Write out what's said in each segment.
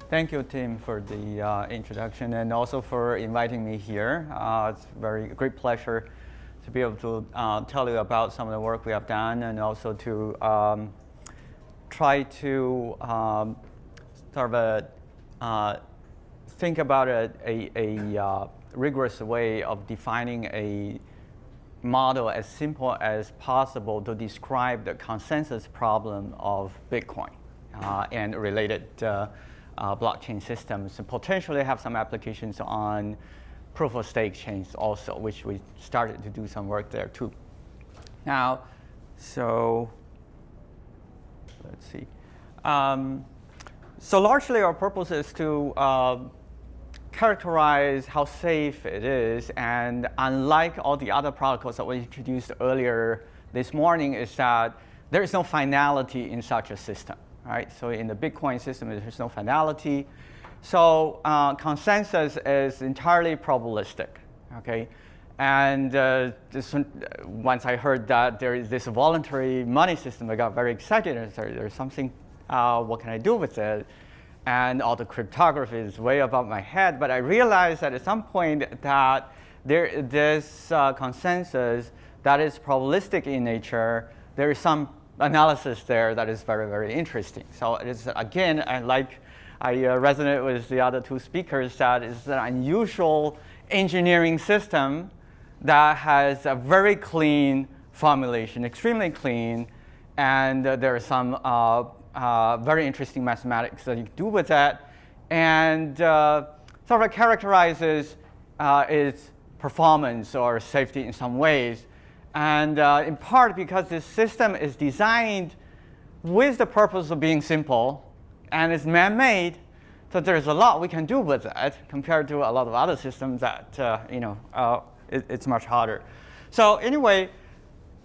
Thank you, Tim, for the introduction and also for inviting me here. It's a very great pleasure to be able to tell you about some of the work we have done and also to try to sort of think about a rigorous way of defining a model as simple as possible to describe the consensus problem of Bitcoin and related blockchain systems, and potentially have some applications on proof of stake chains also, which we started to do some work there too. Now, so let's see. So largely our purpose is to characterize how safe it is, and unlike all the other protocols that we introduced earlier this morning, is that there is no finality in such a system. Right? So in the Bitcoin system, there's no finality. So consensus is entirely probabilistic. Okay? And once I heard that there is this voluntary money system, I got very excited and said, there's something, what can I do with it? And all the cryptography is way above my head. But I realized that at some point that this consensus that is probabilistic in nature, there is some analysis there that is very, very interesting. So it is, again, I resonate with the other two speakers that it's an unusual engineering system that has a very clean formulation, extremely clean, and there are some very interesting mathematics that you can do with that, and sort of characterizes its performance or safety in some ways. And in part because this system is designed with the purpose of being simple and is man-made, so there's a lot we can do with it compared to a lot of other systems that it's much harder. So anyway,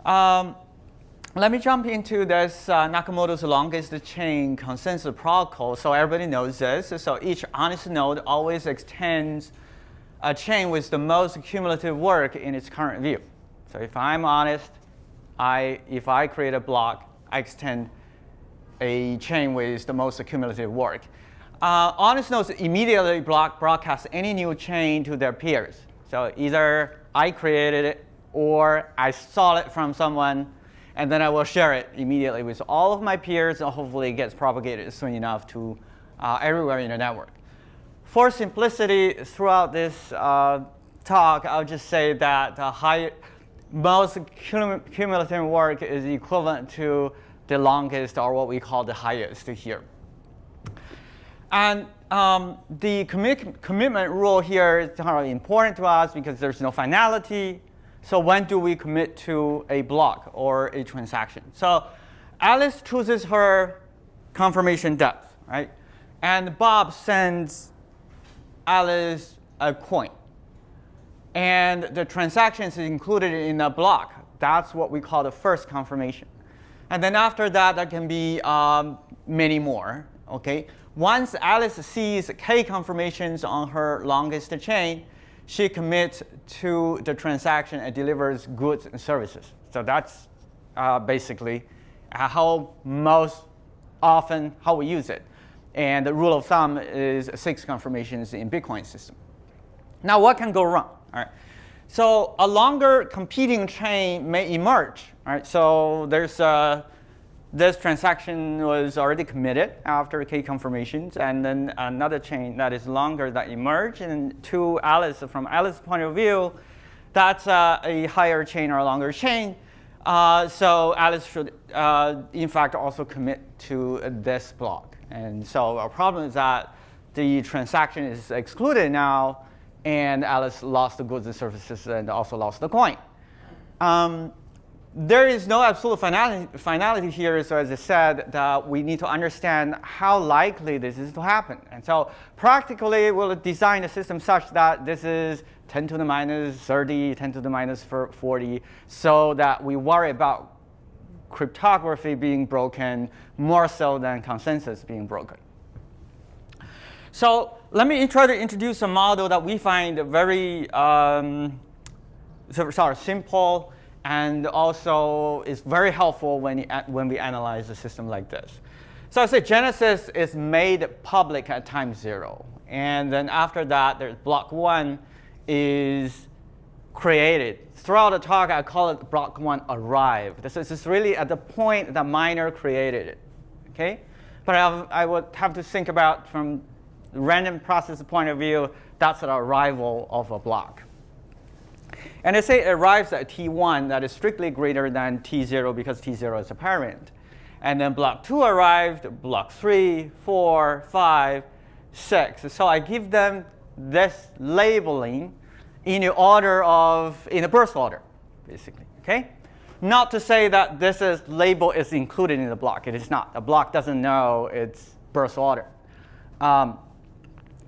let me jump into this Nakamoto's longest chain consensus protocol. So everybody knows this. So each honest node always extends a chain with the most cumulative work in its current view. So if I'm honest, if I create a block, I extend a chain with the most cumulative work. Honest nodes immediately broadcast any new chain to their peers. So either I created it or I saw it from someone, and then I will share it immediately with all of my peers, and hopefully it gets propagated soon enough to everywhere in the network. For simplicity, throughout this talk, I'll just say that the most cumulative work is equivalent to the longest, or what we call the highest here. And the commitment rule here is really important to us because there's no finality. So when do we commit to a block or a transaction? So Alice chooses her confirmation depth, right? And Bob sends Alice a coin. And the transaction is included in a block. That's what we call the first confirmation. And then after that, there can be many more. Okay? Once Alice sees k confirmations on her longest chain, she commits to the transaction and delivers goods and services. So that's basically how most often how we use it. And the rule of thumb is 6 confirmations in Bitcoin system. Now, what can go wrong? All right. So a longer competing chain may emerge. All right. So there's this transaction was already committed after k confirmations, and then another chain that is longer that emerged. And to Alice, from Alice's point of view, that's a higher chain or a longer chain. So Alice should, in fact, also commit to this block. And so our problem is that the transaction is excluded now, and Alice lost the goods and services and also lost the coin. There is no absolute finality here, so as I said, that we need to understand how likely this is to happen. And so practically, we'll design a system such that this is 10 to the minus 30, 10 to the minus 40, so that we worry about cryptography being broken more so than consensus being broken. So let me try to introduce a model that we find very sort of simple, and also is very helpful when we analyze a system like this. So I say genesis is made public at time 0. And then after that, there's block 1 is created. Throughout the talk, I call it block 1 arrived. This is really at the point the miner created it. Okay? But I would have to think about from the random process point of view, that's the arrival of a block. And they say it arrives at T1 that is strictly greater than T0 because T0 is a parent. And then block 2 arrived, block 3, 4, 5, 6. So I give them this labeling in the order of, in the birth order, basically. Okay? Not to say that this label is included in the block. It is not. The block doesn't know its birth order. But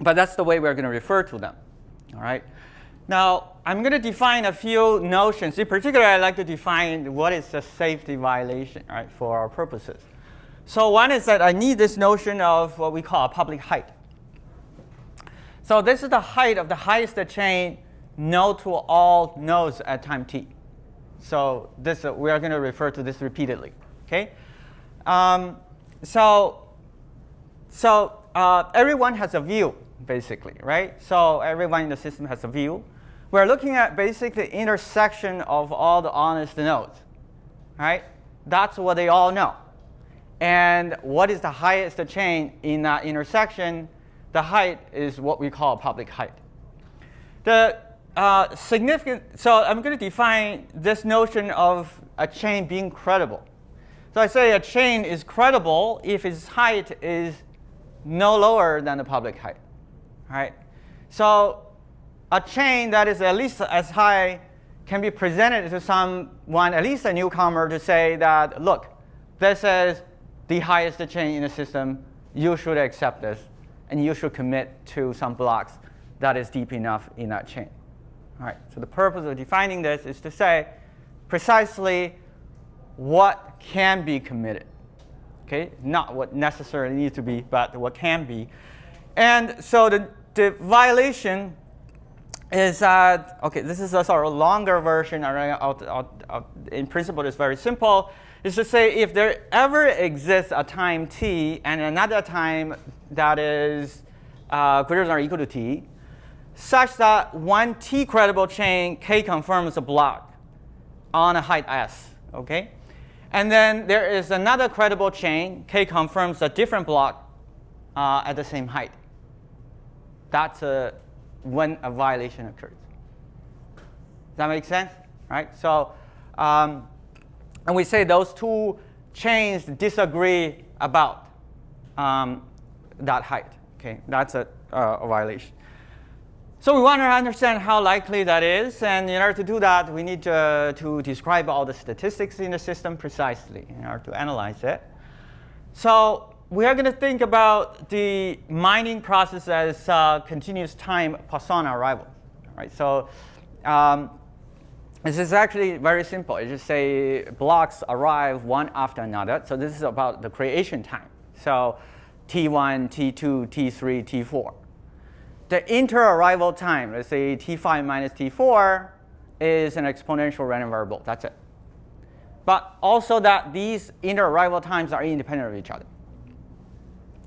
that's the way we're going to refer to them. All right? Now, I'm going to define a few notions. In particular, I like to define what is a safety violation, right, for our purposes. So one is that I need this notion of what we call a public height. So this is the height of the highest chain known to all nodes at time t. So this we are going to refer to this repeatedly. Okay. Everyone has a view, basically, right? So everyone in the system has a view. We're looking at basically the intersection of all the honest nodes, right? That's what they all know. And what is the highest chain in that intersection? The height is what we call public height. The so I'm going to define this notion of a chain being credible. So I say a chain is credible if its height is no lower than the public height, right? So a chain that is at least as high can be presented to someone, at least a newcomer, to say that, look, this is the highest chain in the system. You should accept this, and you should commit to some blocks that is deep enough in that chain. All right. So the purpose of defining this is to say precisely what can be committed. Okay, not what necessarily needs to be, but what can be. And so the violation is that, okay, this is a sort of longer version. In principle, it's very simple. It's to say if there ever exists a time t and another time that is greater than or equal to t, such that one t credible chain k confirms a block on a height s. Okay? And then there is another credible chain, k confirms a different block at the same height. That's when a violation occurs. Does that make sense? Right? So, and we say those two chains disagree about that height. Okay, that's a violation. So we want to understand how likely that is, and in order to do that, we need to describe all the statistics in the system precisely in order to analyze it. So we are going to think about the mining process as continuous time Poisson arrival. Right? So this is actually very simple. You just say blocks arrive one after another. So this is about the creation time. So T1, T2, T3, T4. The inter-arrival time, let's say T5 minus T4, is an exponential random variable. That's it. But also that these inter-arrival times are independent of each other.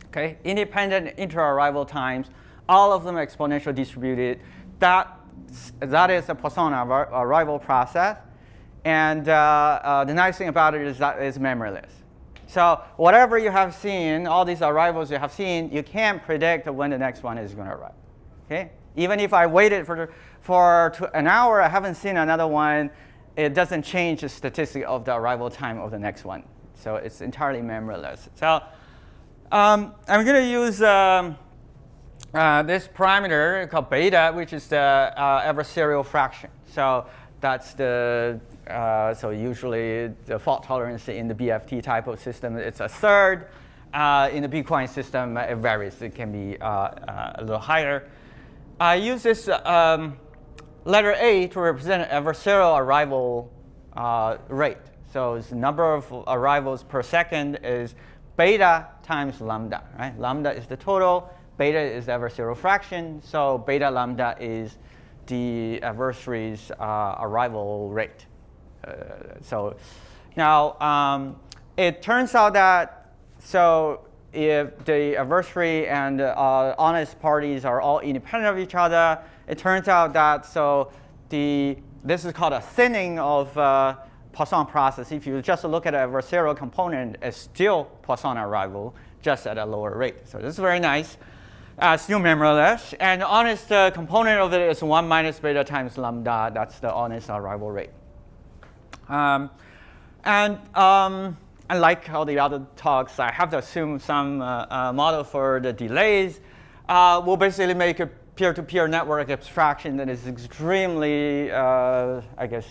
Okay? Independent inter-arrival times, all of them exponential distributed. That is a Poisson arrival process. And the nice thing about it is that it's memoryless. So whatever you have seen, all these arrivals you have seen, you can't predict when the next one is going to arrive. Okay? Even if I waited for an hour, I haven't seen another one, it doesn't change the statistic of the arrival time of the next one. So it's entirely memoryless. So I'm going to use this parameter called beta, which is the adversarial fraction. So that's the so usually the fault tolerance in the BFT type of system, it's a third. In the Bitcoin system, it varies. It can be a little higher. I use this letter A to represent adversarial arrival rate. So the number of arrivals per second is beta times lambda. Right? Lambda is the total. Beta is the adversarial fraction. So beta lambda is the adversary's arrival rate. So now it turns out that if the adversary and honest parties are all independent of each other, it turns out that this is called a thinning of Poisson process. If you just look at an adversarial component, it's still Poisson arrival, just at a lower rate. So this is very nice. Still memoryless. And the honest component of it is 1 minus beta times lambda. That's the honest arrival rate. And like all the other talks, I have to assume some model for the delays. We'll basically make a peer-to-peer network abstraction that is extremely, I guess,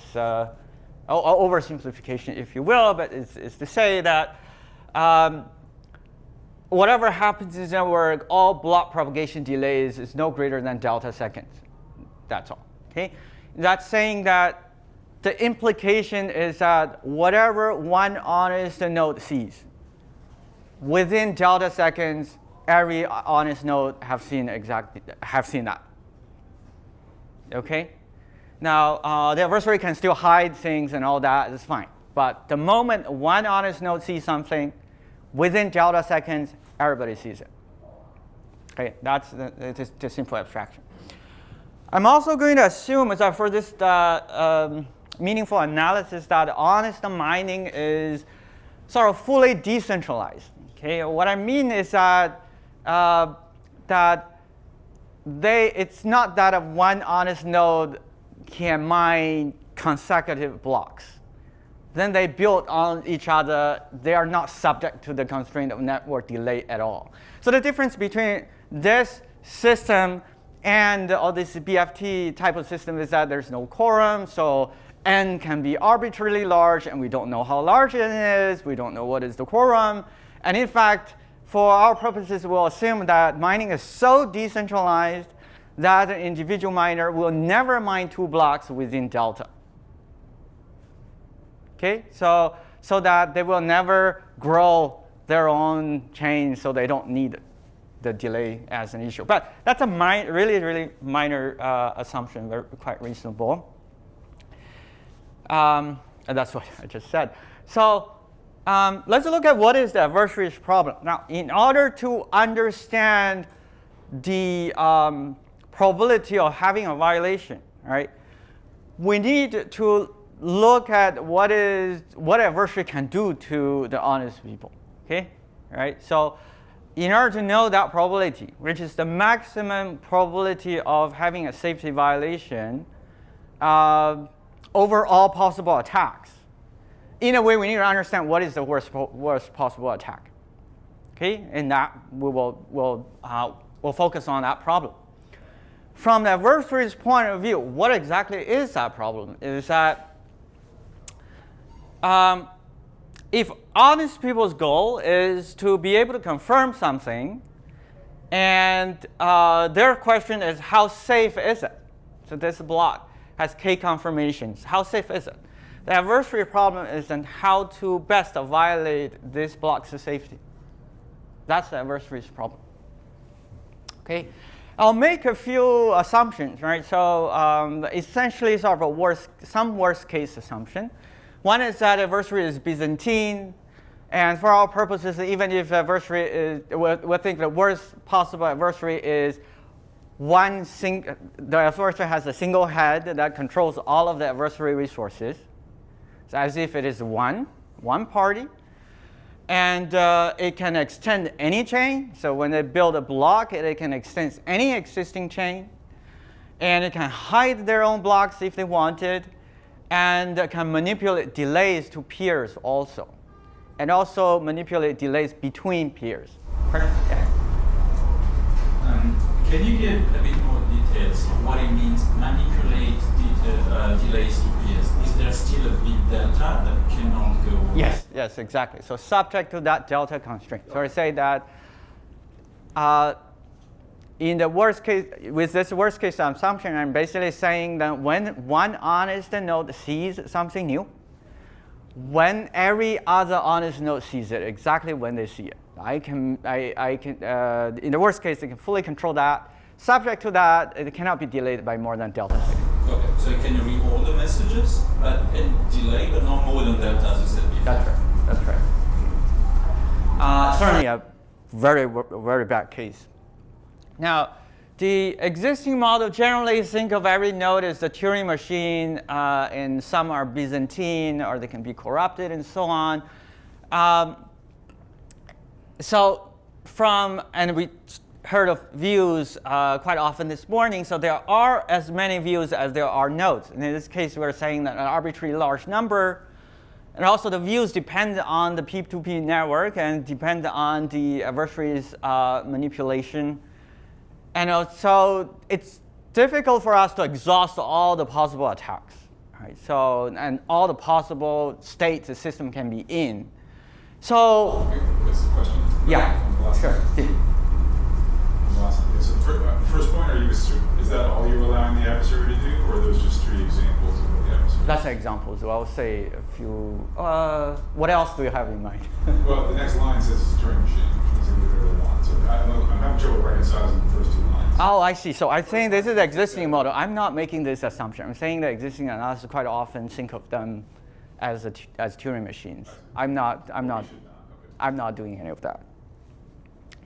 oversimplification, if you will, but it's to say that whatever happens in the network, all block propagation delays is no greater than delta seconds. That's all. Okay? That's saying that the implication is that whatever one honest node sees, within delta seconds, every honest node have seen that. Okay? Now, the adversary can still hide things and all that. It's fine. But the moment one honest node sees something, within delta seconds, everybody sees it. Okay? That's the simple abstraction. I'm also going to assume that for this meaningful analysis that honest mining is sort of fully decentralized. Okay, what I mean is that it's not that one honest node can mine consecutive blocks. Then they build on each other. They are not subject to the constraint of network delay at all. So the difference between this system and all this BFT type of system is that there's no quorum. So n can be arbitrarily large, and we don't know how large it is. We don't know what is the quorum. And in fact, for our purposes, we'll assume that mining is so decentralized that an individual miner will never mine 2 blocks within delta. Okay, so that they will never grow their own chain, so they don't need the delay as an issue. But that's a really, really minor assumption, quite reasonable. And that's what I just said. So let's look at what is the adversary's problem. Now, in order to understand the probability of having a violation, right, we need to look at what adversary can do to the honest people. Okay, right? So in order to know that probability, which is the maximum probability of having a safety violation over all possible attacks, in a way we need to understand what is the worst possible attack. Okay, and that we'll focus on that problem. From the adversary's point of view, what exactly is that problem? Is that if honest people's goal is to be able to confirm something, and their question is, how safe is it? So this block has k confirmations. How safe is it? The adversary problem is then how to best violate this block's safety. That's the adversary's problem. Okay, I'll make a few assumptions, right? So essentially, sort of some worst case assumption. One is that adversary is Byzantine, and for our purposes, even if adversary is, we'll think the worst possible adversary is the adversary has a single head that controls all of the adversary resources. So as if it is one party, and it can extend any chain. So when they build a block, it can extend any existing chain, and it can hide their own blocks if they wanted, and can manipulate delays to peers also, and also manipulate delays between peers. Can you give a bit more details of what it means manipulate delays to peers? Is there still a bit delta that cannot go away? Yes, exactly. So subject to that delta constraint. So I say that in the worst case, with this worst case assumption, I'm basically saying that when one honest node sees something new, when every other honest node sees it, exactly when they see it, I can in the worst case, I can fully control that. Subject to that, it cannot be delayed by more than delta seconds. Okay, so can you read all the messages, and delay, but not more than delta, as you said before? That's right. Certainly, very bad case. Now, the existing model generally think of every node as a Turing machine, and some are Byzantine, or they can be corrupted, and so on. And we heard of views quite often this morning. So there are as many views as there are nodes. And in this case, we're saying that an arbitrarily large number. And also the views depend on the P2P network and depend on the adversary's manipulation. And so it's difficult for us to exhaust all the possible attacks. Right? So, and all the possible states the system can be in. So, what's the question? Yeah, sure. So first point, is that all you're allowing the adversary to do, or are those just 3 examples of what the adversary? That's an example. So I'll say a few. What else do you have in mind? Well, the next line says it's a Turing machine, which means they do whatever they want. So I'm having trouble reconciling the first 2 lines. Oh, I see. So I think this is the existing model. I'm not making this assumption. I'm saying the existing analysis quite often think of them as Turing machines. I'm not doing any of that.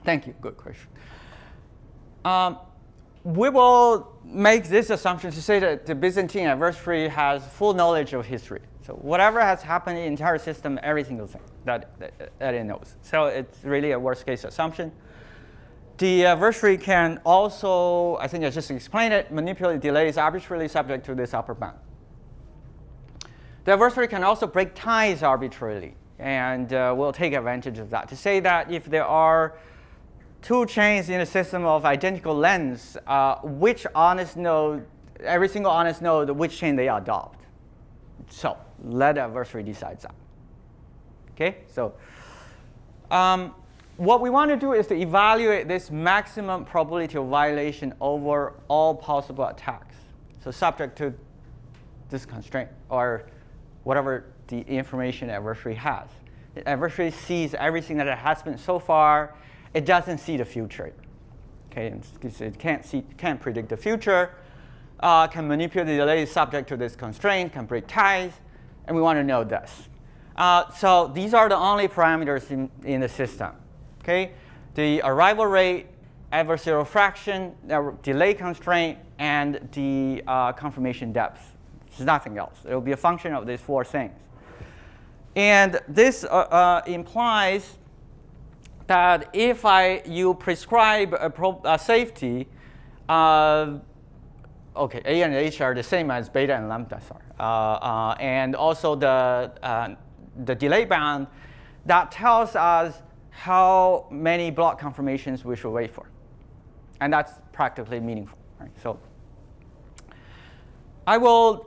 Thank you. Good question. We will make this assumption to say that the Byzantine adversary has full knowledge of history. So whatever has happened in the entire system, every single thing that it knows. So it's really a worst case assumption. The adversary can also, I think I just explained it, manipulate delays arbitrarily subject to this upper bound. The adversary can also break ties arbitrarily, and we'll take advantage of that to say that if there are 2 chains in a system of identical lengths, which honest node, every single honest node, which chain they adopt. So let the adversary decide that. Okay, so what we want to do is to evaluate this maximum probability of violation over all possible attacks. So subject to this constraint, or whatever the information the adversary has. The adversary sees everything that has been so far. It doesn't see the future. Okay, it can't predict the future. Can manipulate the delay subject to this constraint. Can break ties, and we want to know this. So these are the only parameters in the system. Okay, the arrival rate, adversarial fraction, the delay constraint, and the confirmation depth. There's nothing else. It will be a function of these 4 things. And this implies that if you prescribe a safety, okay, A and H are the same as beta and lambda, and also the delay bound, that tells us how many block confirmations we should wait for. And that's practically meaningful. Right? So I will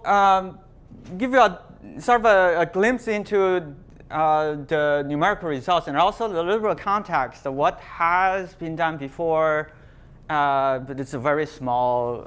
give you sort of a glimpse into the numerical results and also a little bit of context of what has been done before, but it's a very small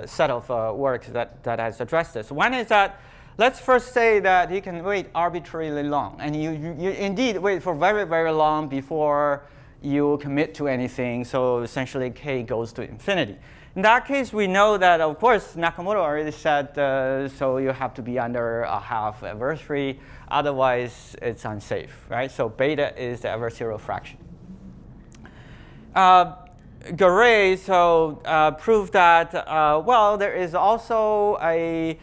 set of work that has addressed this. One is that let's first say that you can wait arbitrarily long, and you indeed wait for very, very long before you commit to anything, so essentially k goes to infinity. In that case, we know that, of course, Nakamoto already said, so you have to be under a half adversary, otherwise it's unsafe, right? So beta is the adversarial fraction. Garay proved that, well, there is also a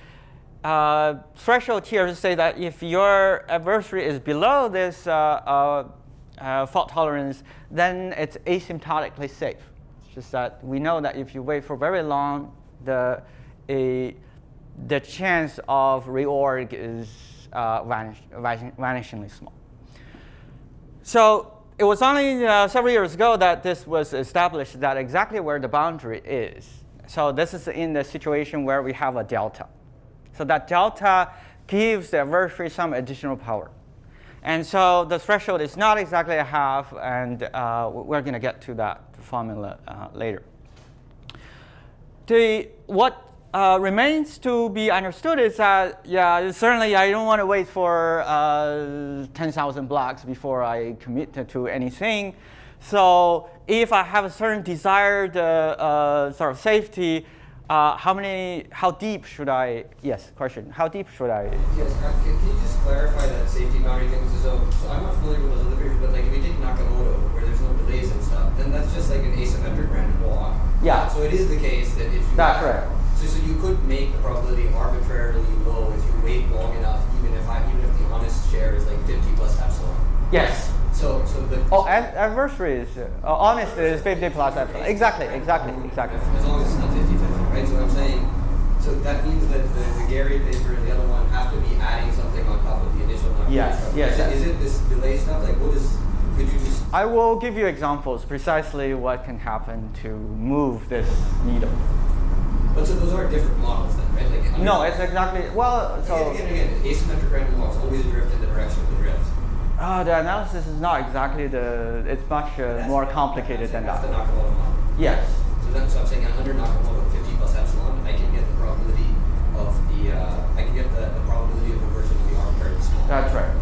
threshold here to say that if your adversary is below this fault tolerance, then it's asymptotically safe. It's just that we know that if you wait for very long, the chance of reorg is vanishingly small. So it was only several years ago that this was established, that exactly where the boundary is. So this is in the situation where we have a delta. So that delta gives the adversary some additional power. And so the threshold is not exactly a half, and we're going to get to that formula later. What remains to be understood is that, yeah, certainly I don't want to wait for 10,000 blocks before I commit to anything. So if I have a certain desired sort of safety, how deep should I, yes, question, how deep should I? Yes, can you just clarify that safety boundary thing? So I'm not familiar with those other pictures, but like if you take Nakamoto, where there's no delays and stuff, then that's just like an asymmetric random walk. Yeah. So it is the case that if you That's right. So you could make the probability arbitrarily low if you wait long enough, even if the honest share is like 50 plus epsilon. Yes. So the Adversary is, honest is 50 plus epsilon. Exactly. As long as it's not 50-50, right? So I'm saying, so that means that the Gary paper and the other one have to be adding something on top of the initial number. Yes. Is it this delay stuff? Like could you just? I will give you examples, precisely what can happen to move this needle. But so those are different models then, right? Like No, it's exactly, well, so. Again, asymmetric random walks always drift in the direction of the drift. The analysis is not exactly it's much more complicated than That's that. the Nakamoto model. Yes. So I'm saying under Nakamoto 50 plus epsilon, I can get the probability of the probability of reversion of the arbitrary small. That's right.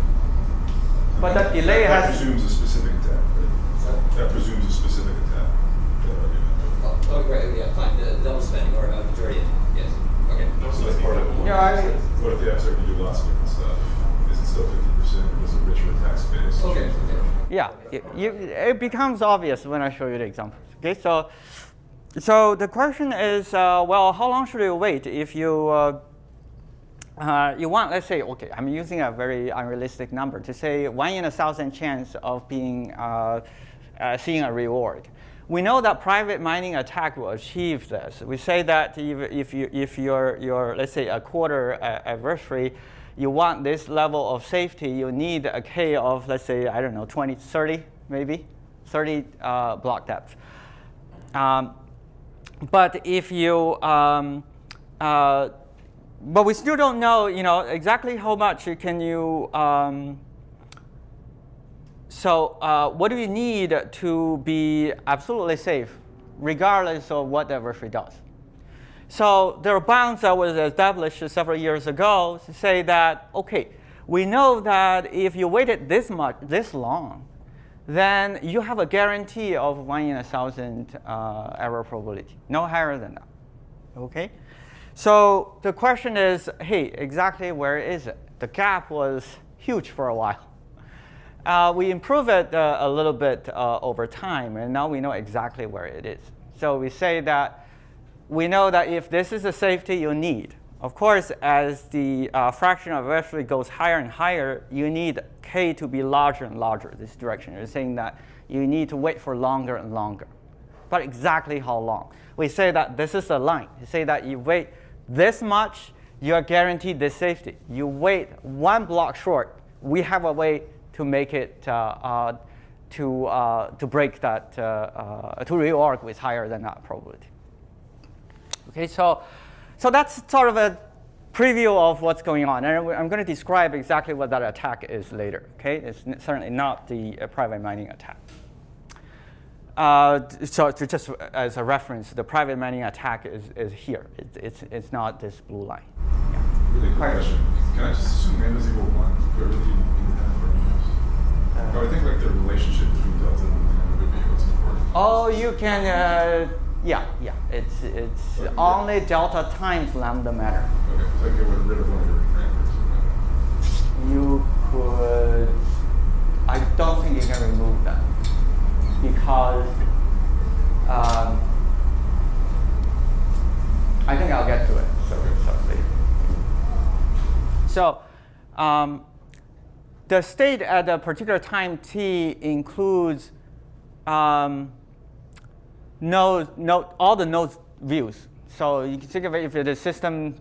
But that delay that has. presumes a specific attack, right? Sorry? That presumes a specific attack. Oh, right, yeah, fine. The double spending or majority attack. Yes. Okay. So that's part of it. Yeah, What if the abstract can do lots of different stuff? Is it still 50% or is it richer attack space? Okay. Yeah, it becomes obvious when I show you the examples. Okay, so the question is, well, how long should you wait if you want, let's say, okay, I'm using a very unrealistic number to say 1 in 1,000 chance of being seeing a reward. We know that private mining attack will achieve this. We say that if you're let's say a quarter adversary, you want this level of safety, you need a K of, let's say, I don't know, 20, 30 maybe, 30 block depth. But if you, but we still don't know, exactly how much can you. So what do we need to be absolutely safe, regardless of what the adversary does? So there are bounds that was established several years ago to say that, okay, we know that if you waited this long, then you have a guarantee of 1 in 1,000 error probability, no higher than that. Okay? So the question is, hey, exactly where is it? The gap was huge for a while. We improve it a little bit over time, and now we know exactly where it is. So we say that we know that if this is the safety you need, of course, as the fraction of adversary goes higher and higher, you need K to be larger and larger, this direction. You're saying that you need to wait for longer and longer. But exactly how long? We say that this is a line. You say that you wait this much, you are guaranteed this safety. You wait 1 block short, we have a way to make it to break that, to reorg with higher than that probability. Okay, so that's sort of a preview of what's going on, and I'm going to describe exactly what that attack is later. Okay, it's certainly not the private mining attack. So just as a reference, the private mining attack is here. It's not this blue line. Yeah. Really quick question. Can I just assume n is equal to 1 for really independent variables? I think like the relationship between delta and lambda would be what's important. Oh, you can. Yeah. It's only delta times lambda matter. Okay, so I can get rid of one of your parameters. You could. I don't think you can remove that because I think I'll get to it. So the state at a particular time t includes all the nodes views. So you can think of it if the system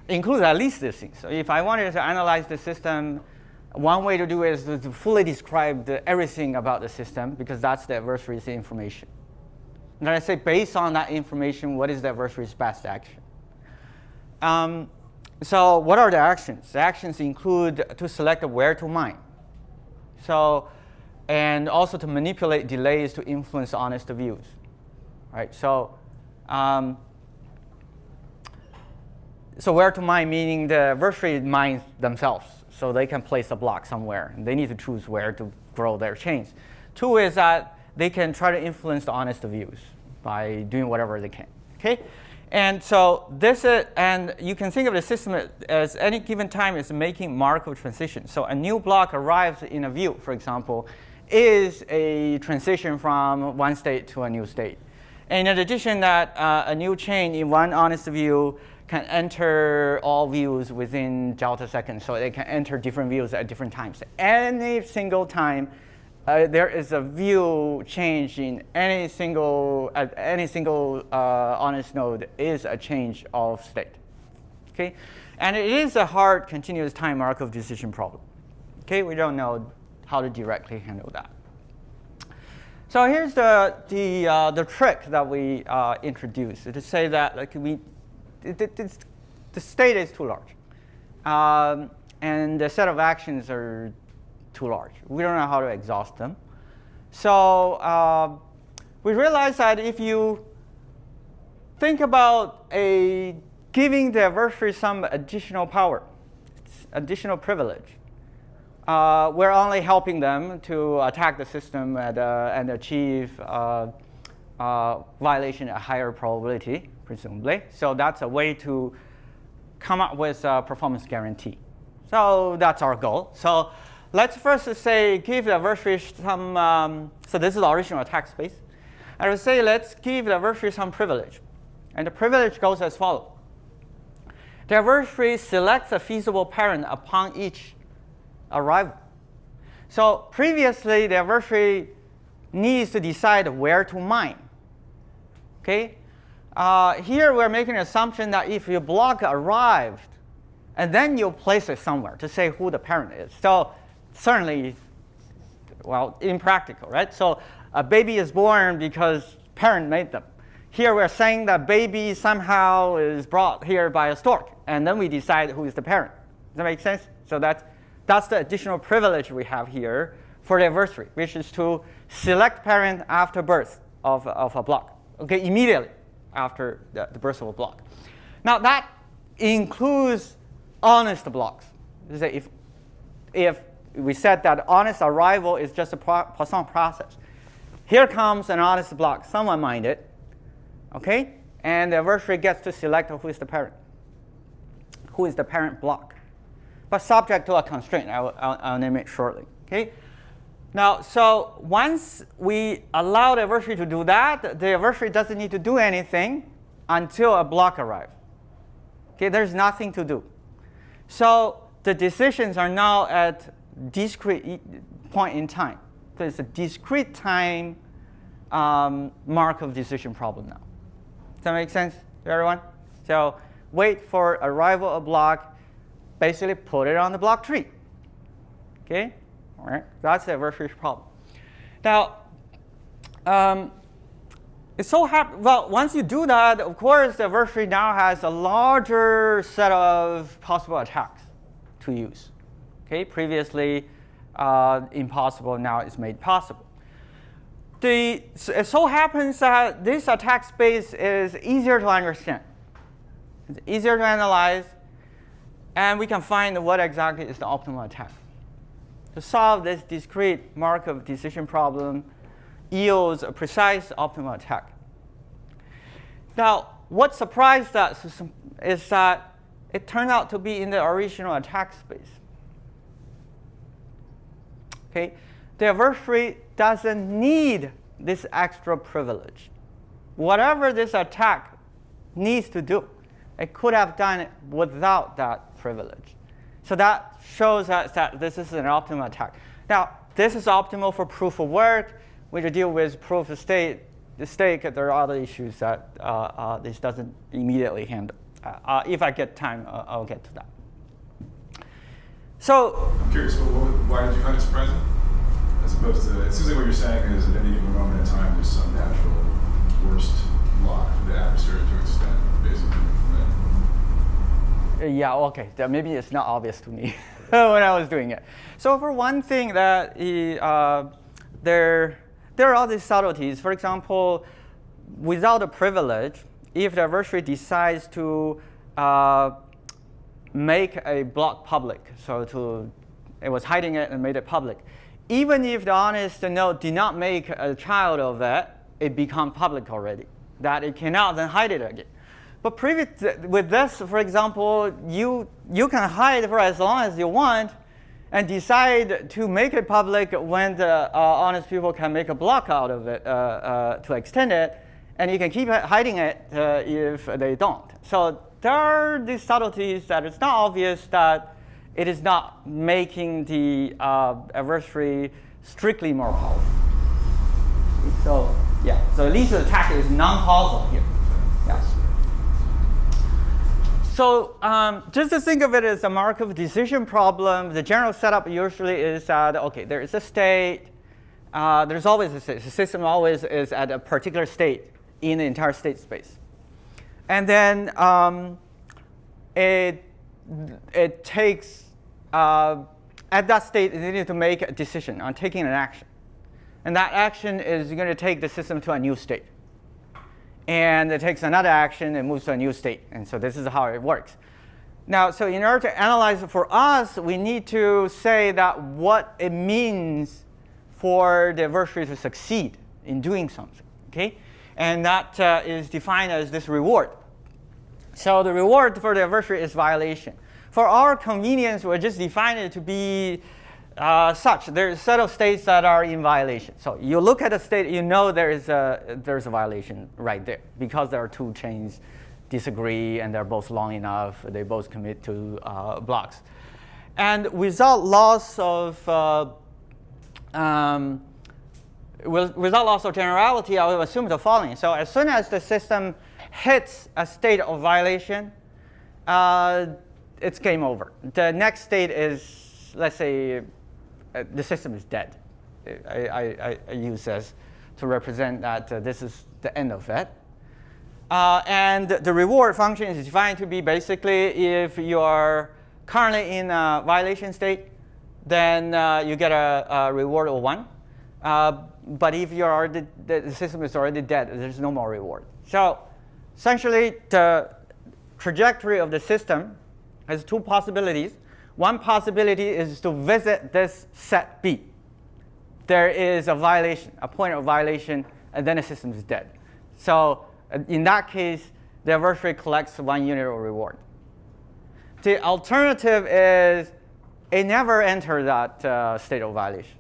includes at least this thing. So if I wanted to analyze the system, one way to do it is to fully describe everything about the system, because that's the adversary's information. And then I say, based on that information, what is the adversary's best action? So what are the actions? The actions include to select where to mine. So, and also to manipulate delays to influence honest views. Right? So where to mine, meaning the adversary mines themselves. So they can place a block somewhere, and they need to choose where to grow their chains. 2 is that they can try to influence the honest views by doing whatever they can. Okay? And so this is, and you can think of the system as any given time is making Markov transition. So a new block arrives in a view, for example, is a transition from one state to a new state. And in addition that a new chain in one honest view can enter all views within delta seconds. So they can enter different views at different times. Any single time there is a view change in any single honest node is a change of state. Okay, and it is a hard continuous time Markov decision problem. Okay, we don't know how to directly handle that. So here's the trick that we introduced to say that like the state is too large, and the set of actions are too large. We don't know how to exhaust them. So we realized that if you think about giving the adversary some additional power, additional privilege, we're only helping them to attack the system and achieve violation at higher probability, presumably. So that's a way to come up with a performance guarantee. So that's our goal. So let's first say give the adversary some, so this is the original attack space. I would say let's give the adversary some privilege. And the privilege goes as follows. The adversary selects a feasible parent upon each arrival. So previously, the adversary needs to decide where to mine. Okay? Here we're making an assumption that if your block arrived, and then you place it somewhere to say who the parent is. So certainly, well, impractical, right? So a baby is born because parent made them. Here we're saying that baby somehow is brought here by a stork, and then we decide who is the parent. Does that make sense? So that's the additional privilege we have here for the adversary, which is to select parent after birth of a block, okay, immediately after the birth of a block. Now that includes honest blocks. If we said that honest arrival is just a Poisson process, here comes an honest block, someone mined it, okay, and the adversary gets to select who is the parent. Who is the parent block? But subject to a constraint. I'll name it shortly. Okay. Now, so once we allow the adversary to do that, the adversary doesn't need to do anything until a block arrives. Okay, there's nothing to do. So the decisions are now at discrete point in time. So it's a discrete time Markov decision problem now. Does that make sense to everyone? So wait for arrival of block. Basically put it on the block tree. Okay? All right. That's the adversary problem. Now, it so happens, well, once you do that, of course, the adversary now has a larger set of possible attacks to use. Okay? Previously impossible, now it's made possible. It so happens that this attack space is easier to understand. It's easier to analyze. And we can find what exactly is the optimal attack. To solve this discrete Markov decision problem yields a precise optimal attack. Now, what surprised us is that it turned out to be in the original attack space. Okay? The adversary doesn't need this extra privilege. Whatever this attack needs to do, it could have done it without that privilege. So that shows us that this is an optimal attack. Now, this is optimal for proof of work. When you deal with proof of stake, there are other issues that this doesn't immediately handle. If I get time, I'll get to that. So I'm curious, why did you find it surprising? As opposed to, it seems like what you're saying is at any given moment in time, there's some natural worst block for the adversary to extend, basically. Yeah, okay. Maybe it's not obvious to me when I was doing it. So for one thing, that there are all these subtleties. For example, without a privilege, if the adversary decides to make a block public, so it was hiding it and made it public, even if the honest node did not make a child of it, it becomes public already. That it cannot then hide it again. But with this, for example, you can hide for as long as you want and decide to make it public when the honest people can make a block out of it to extend it. And you can keep hiding it if they don't. So there are these subtleties that it's not obvious that it is not making the adversary strictly more powerful. So yeah, so at least the attack is non-causal here. Yeah. So just to think of it as a Markov decision problem, the general setup usually is that, OK, there is a state. There's always a state. The system always is at a particular state in the entire state space. And then it takes, at that state, it needs to make a decision on taking an action. And that action is going to take the system to a new state. And it takes another action and moves to a new state. And so this is how it works. Now, so in order to analyze it for us, we need to say that what it means for the adversary to succeed in doing something. Okay? And that is defined as this reward. So the reward for the adversary is violation. For our convenience, we'll just define it to be such. There's a set of states that are in violation. So you look at a state, you know there's a violation right there because there are two chains disagree and they're both long enough. They both commit to blocks. And without loss of generality, I will assume the following. So as soon as the system hits a state of violation, it's game over. The next state is, let's say, the system is dead. I use this to represent that this is the end of it. And the reward function is defined to be basically if you are currently in a violation state, then you get a reward of 1. But if you're already, the system is already dead, there's no more reward. So essentially, the trajectory of the system has two possibilities. One possibility is to visit this set B. There is a violation, a point of violation, and then the system is dead. So in that case, the adversary collects 1 unit of reward. The alternative is it never enters that state of violation.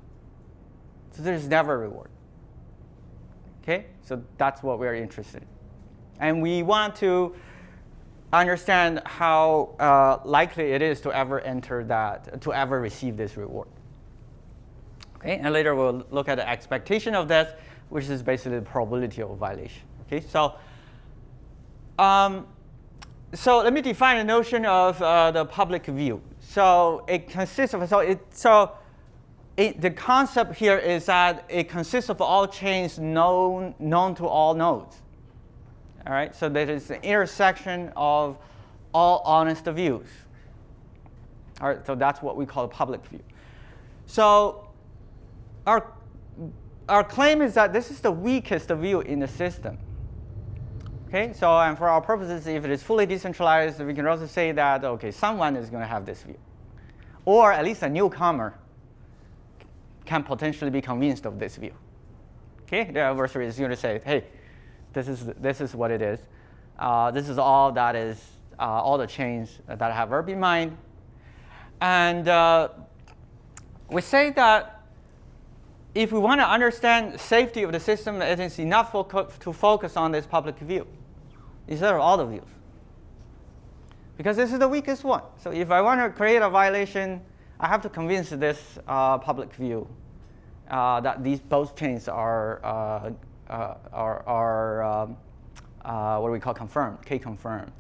So there's never a reward. Okay? So that's what we're interested in. And we want to understand how likely it is to ever enter that, to ever receive this reward. Okay? And later we'll look at the expectation of this, which is basically the probability of violation. Okay? So let me define the notion of the public view. So it consists of, the concept here is that it consists of all chains known to all nodes. All right, so that is the intersection of all honest views. All right, so that's what we call a public view. So our claim is that this is the weakest view in the system. Okay, so and for our purposes, if it is fully decentralized, we can also say that, okay, someone is going to have this view. Or at least a newcomer can potentially be convinced of this view. Okay, the adversary is going to say, hey, this is what it is. This is all that is, all the chains that I have ever in mind. And we say that if we want to understand safety of the system, it is enough to focus on this public view instead of all the views. Because this is the weakest one. So if I want to create a violation, I have to convince this public view that these both chains are what we call confirmed, K-confirmed.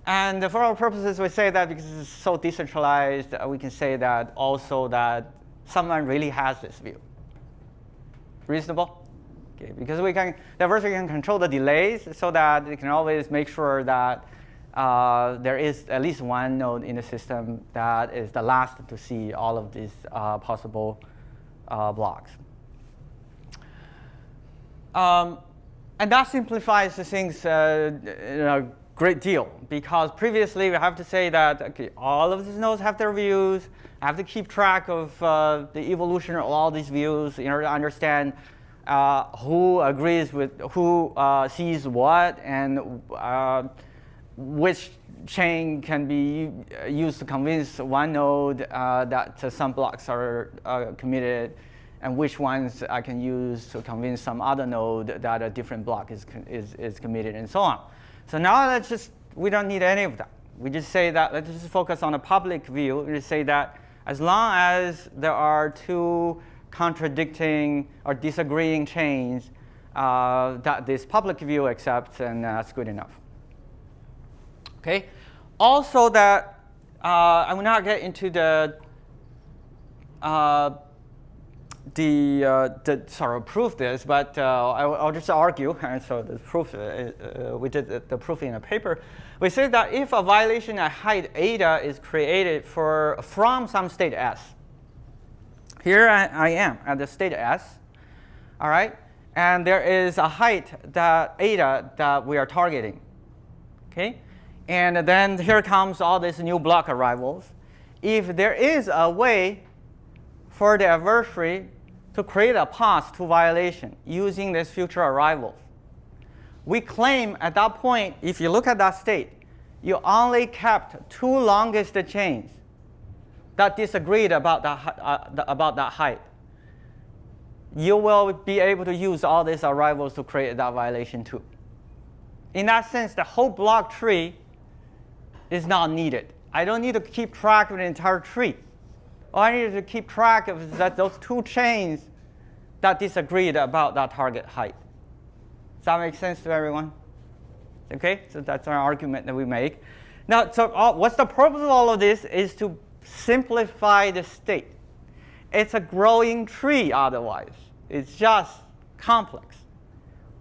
And for our purposes, we say that because it's so decentralized, we can say that also that someone really has this view. Reasonable? Okay, because the adversary can control the delays so that it can always make sure that there is at least one node in the system that is the last to see all of these possible blocks. And that simplifies the things in a great deal, because previously we have to say that okay, all of these nodes have their views. I have to keep track of the evolution of all these views in order to understand who agrees with who sees what, and which chain can be used to convince one node that some blocks are committed, and which ones I can use to convince some other node that a different block is committed, and so on. So now we don't need any of that. We just say that, let's just focus on a public view. We just say that as long as there are two contradicting or disagreeing chains that this public view accepts, and that's good enough. Okay. Also, that I will not get into the sort of proof this, but I'll just argue. And so the proof, we did the proof in a paper. We say that if a violation at height eta is created from some state S, here I am at the state S, all right, and there is a height that eta that we are targeting, okay, and then here comes all these new block arrivals. If there is a way for the adversary to create a path to violation using these future arrivals, we claim at that point, if you look at that state, you only kept two longest chains that disagreed about that height. You will be able to use all these arrivals to create that violation too. In that sense, the whole block tree is not needed. I don't need to keep track of the entire tree. All I need to keep track of is that those two chains that disagreed about that target height. Does that make sense to everyone? Okay, so that's our argument that we make. Now, so what's the purpose of all of this is to simplify the state. It's a growing tree otherwise. It's just complex.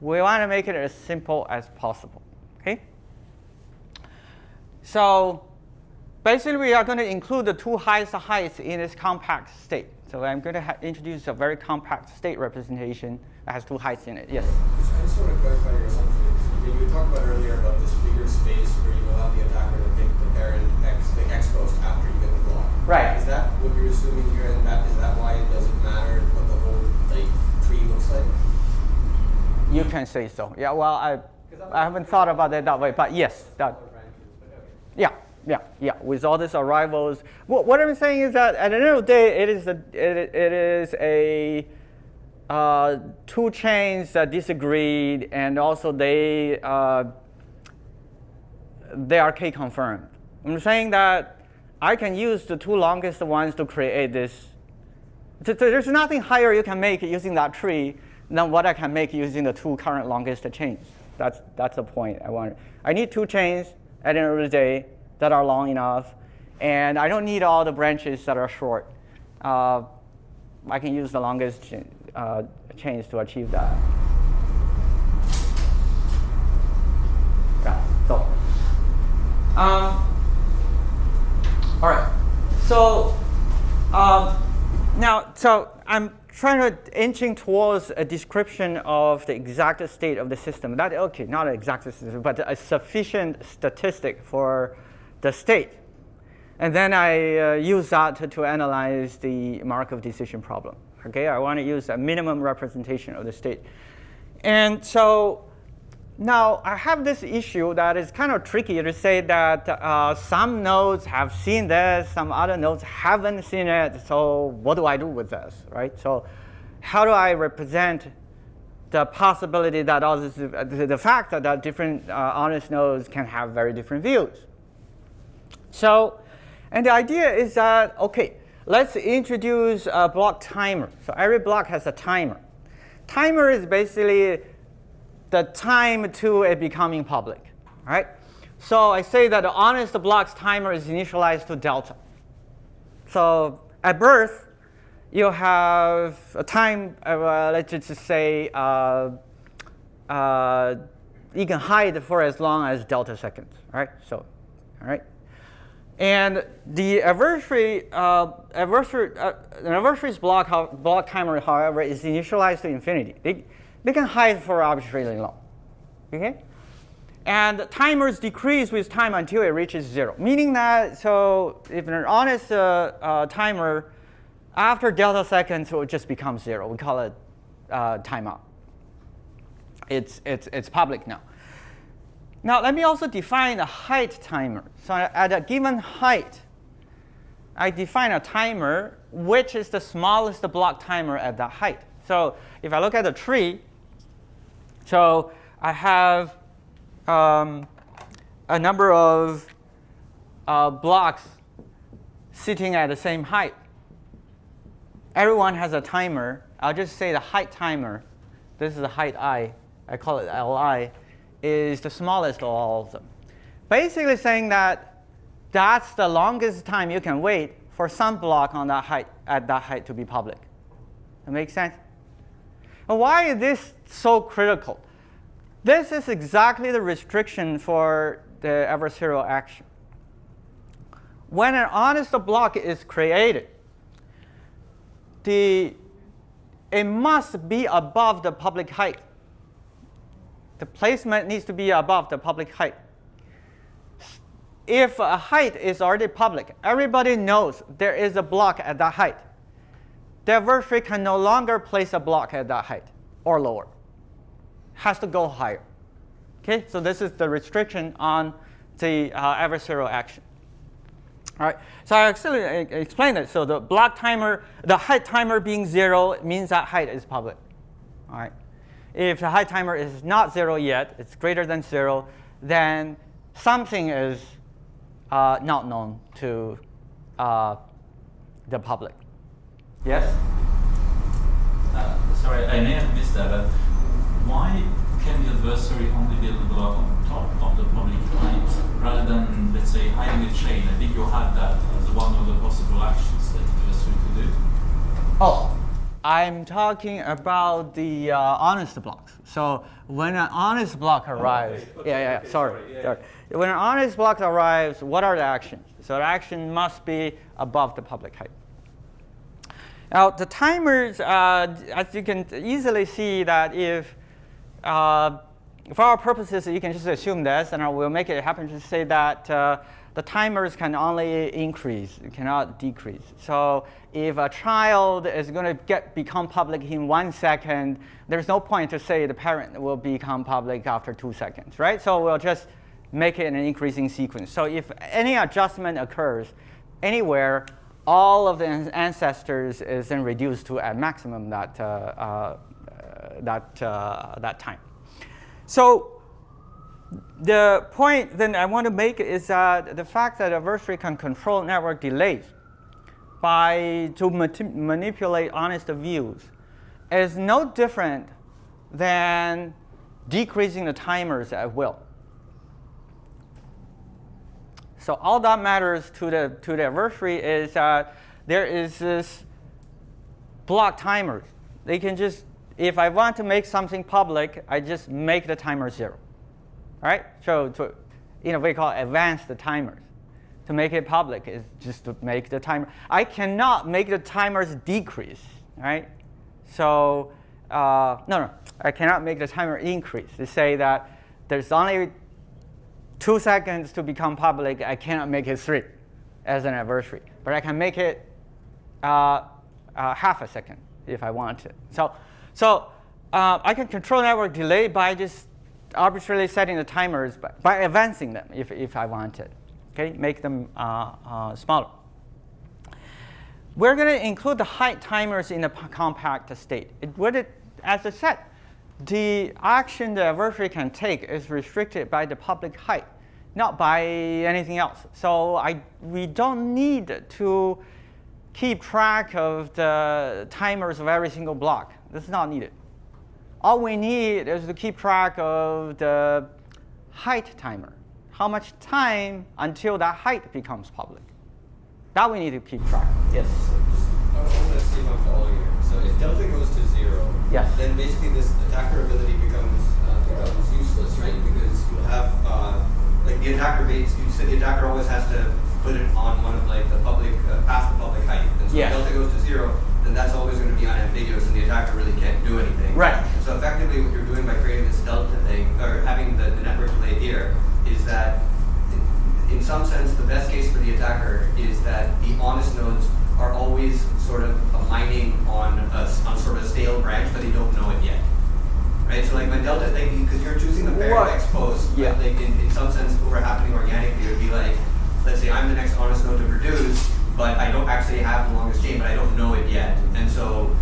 We want to make it as simple as possible. Okay? So basically, we are going to include the two highest heights in this compact state. So I'm going to introduce a very compact state representation that has two heights in it. Yes? I just want to clarify your assumption. You talked about earlier about this bigger space where you allow the attacker to pick the parent X post after you get the block. Right. Is that what you're assuming here? And is that why it doesn't matter what the whole tree looks like? You can say so. Yeah. Well, I haven't thought about it that way, but yes, that. Yeah. Yeah. With all these arrivals, what I'm saying is that at the end of the day, it is a two chains that disagreed, and also they are K-confirmed. I'm saying that I can use the two longest ones to create this. So there's nothing higher you can make using that tree than what I can make using the two current longest chains. That's the point I want. I need two chains at the end of the day that are long enough, and I don't need all the branches that are short. I can use the longest chains to achieve that. Yeah. So, all right. So now, I'm trying to inching towards a description of the exact state of the system. Not an exact system, but a sufficient statistic for the state. And then I use that to analyze the Markov decision problem. Okay, I want to use a minimum representation of the state. And so now I have this issue that is kind of tricky to say that some nodes have seen this, some other nodes haven't seen it. So what do I do with this, right? So how do I represent the possibility that all this, the fact that different honest nodes can have very different views? So, and the idea is that, okay, let's introduce a block timer. So every block has a timer. Timer is basically the time to it becoming public, right? So I say that the honest block's timer is initialized to delta. So at birth, you have a time, let's just say, you can hide for as long as delta seconds, right? So, all right. And the adversary's block timer, however, is initialized to infinity. They can hide for arbitrarily long. Okay? And timers decrease with time until it reaches 0. Meaning that, so if an honest timer, after delta seconds, it will just become 0. We call it timeout. It's public now. Now let me also define a height timer. So at a given height, I define a timer which is the smallest block timer at that height. So if I look at a tree, so I have a number of blocks sitting at the same height. Everyone has a timer. I'll just say the height timer. This is the height I call it Li, is the smallest of all of them. Basically saying that that's the longest time you can wait for some block on that height, at that height to be public. That makes sense? And why is this so critical? This is exactly the restriction for the adversarial action. When an honest block is created, it must be above the public height. The placement needs to be above the public height. If a height is already public, everybody knows there is a block at that height. The adversary can no longer place a block at that height or lower. Has to go higher. Okay, so this is the restriction on the adversarial action. All right, so I actually explained it. So the block timer, the height timer being 0 means that height is public. All right, if the height timer is not 0 yet, it's greater than 0, then something is not known to the public. Yes? Sorry, I may have missed that, but why can the adversary only build a block on top of the public height rather than, let's say, hiding a chain? I think you had that as one of the possible actions that the adversary could do. Oh, I'm talking about the honest blocks. So when an honest block arrives, sorry. When an honest block arrives, what are the actions? So the action must be above the public height. Now the timers, as you can easily see that if, for our purposes, you can just assume this, and I will make it happen to say that the timers can only increase, it cannot decrease. So if a child is going to become public in 1 second, there's no point to say the parent will become public after 2 seconds, right? So we'll just make it an increasing sequence. So if any adjustment occurs anywhere, all of the ancestors is then reduced to at maximum that time. So the point then I want to make is that the fact that adversary can control network delays to manipulate honest views is no different than decreasing the timers at will. So all that matters to the adversary is that there is this block timers. They can just, if I want to make something public, I just make the timer 0. All right? So in a way called advance the timers. To make it public is just to make the timer. I cannot make the timers decrease, right? So no, I cannot make the timer increase. To say that there's only 2 seconds to become public, I cannot make it 3 as an adversary. But I can make it half a second if I want to. So I can control network delay by just arbitrarily setting the timers by advancing them if I wanted. Okay, make them smaller. We're going to include the height timers in the compact state. As I said, the action the adversary can take is restricted by the public height, not by anything else. So we don't need to keep track of the timers of every single block. This is not needed. All we need is to keep track of the height timer. How much time until that height becomes public. That we need to keep track. Yes? I want to see if I'm following here. So if delta goes to 0, yes, then basically this attacker ability becomes useless, right? Because you have like the attacker base. You said the attacker always has to put it on one of like the public past the public height. And so yes, if delta goes to 0, then that's always going to be unambiguous, and the attacker really can't do anything. Right. So effectively, what you're doing by creating this delta thing, or having the network delay here, is that in some sense the best case for the attacker is that the honest nodes are always sort of mining on sort of a stale branch, but they don't know it yet. Right? So like when delta thing, because you're choosing the pair of X posts, Yeah. Like in some sense, if it were happening organically, it would be like, let's say I'm the next honest node to produce, but I don't actually have the longest chain, but I don't know it yet. And so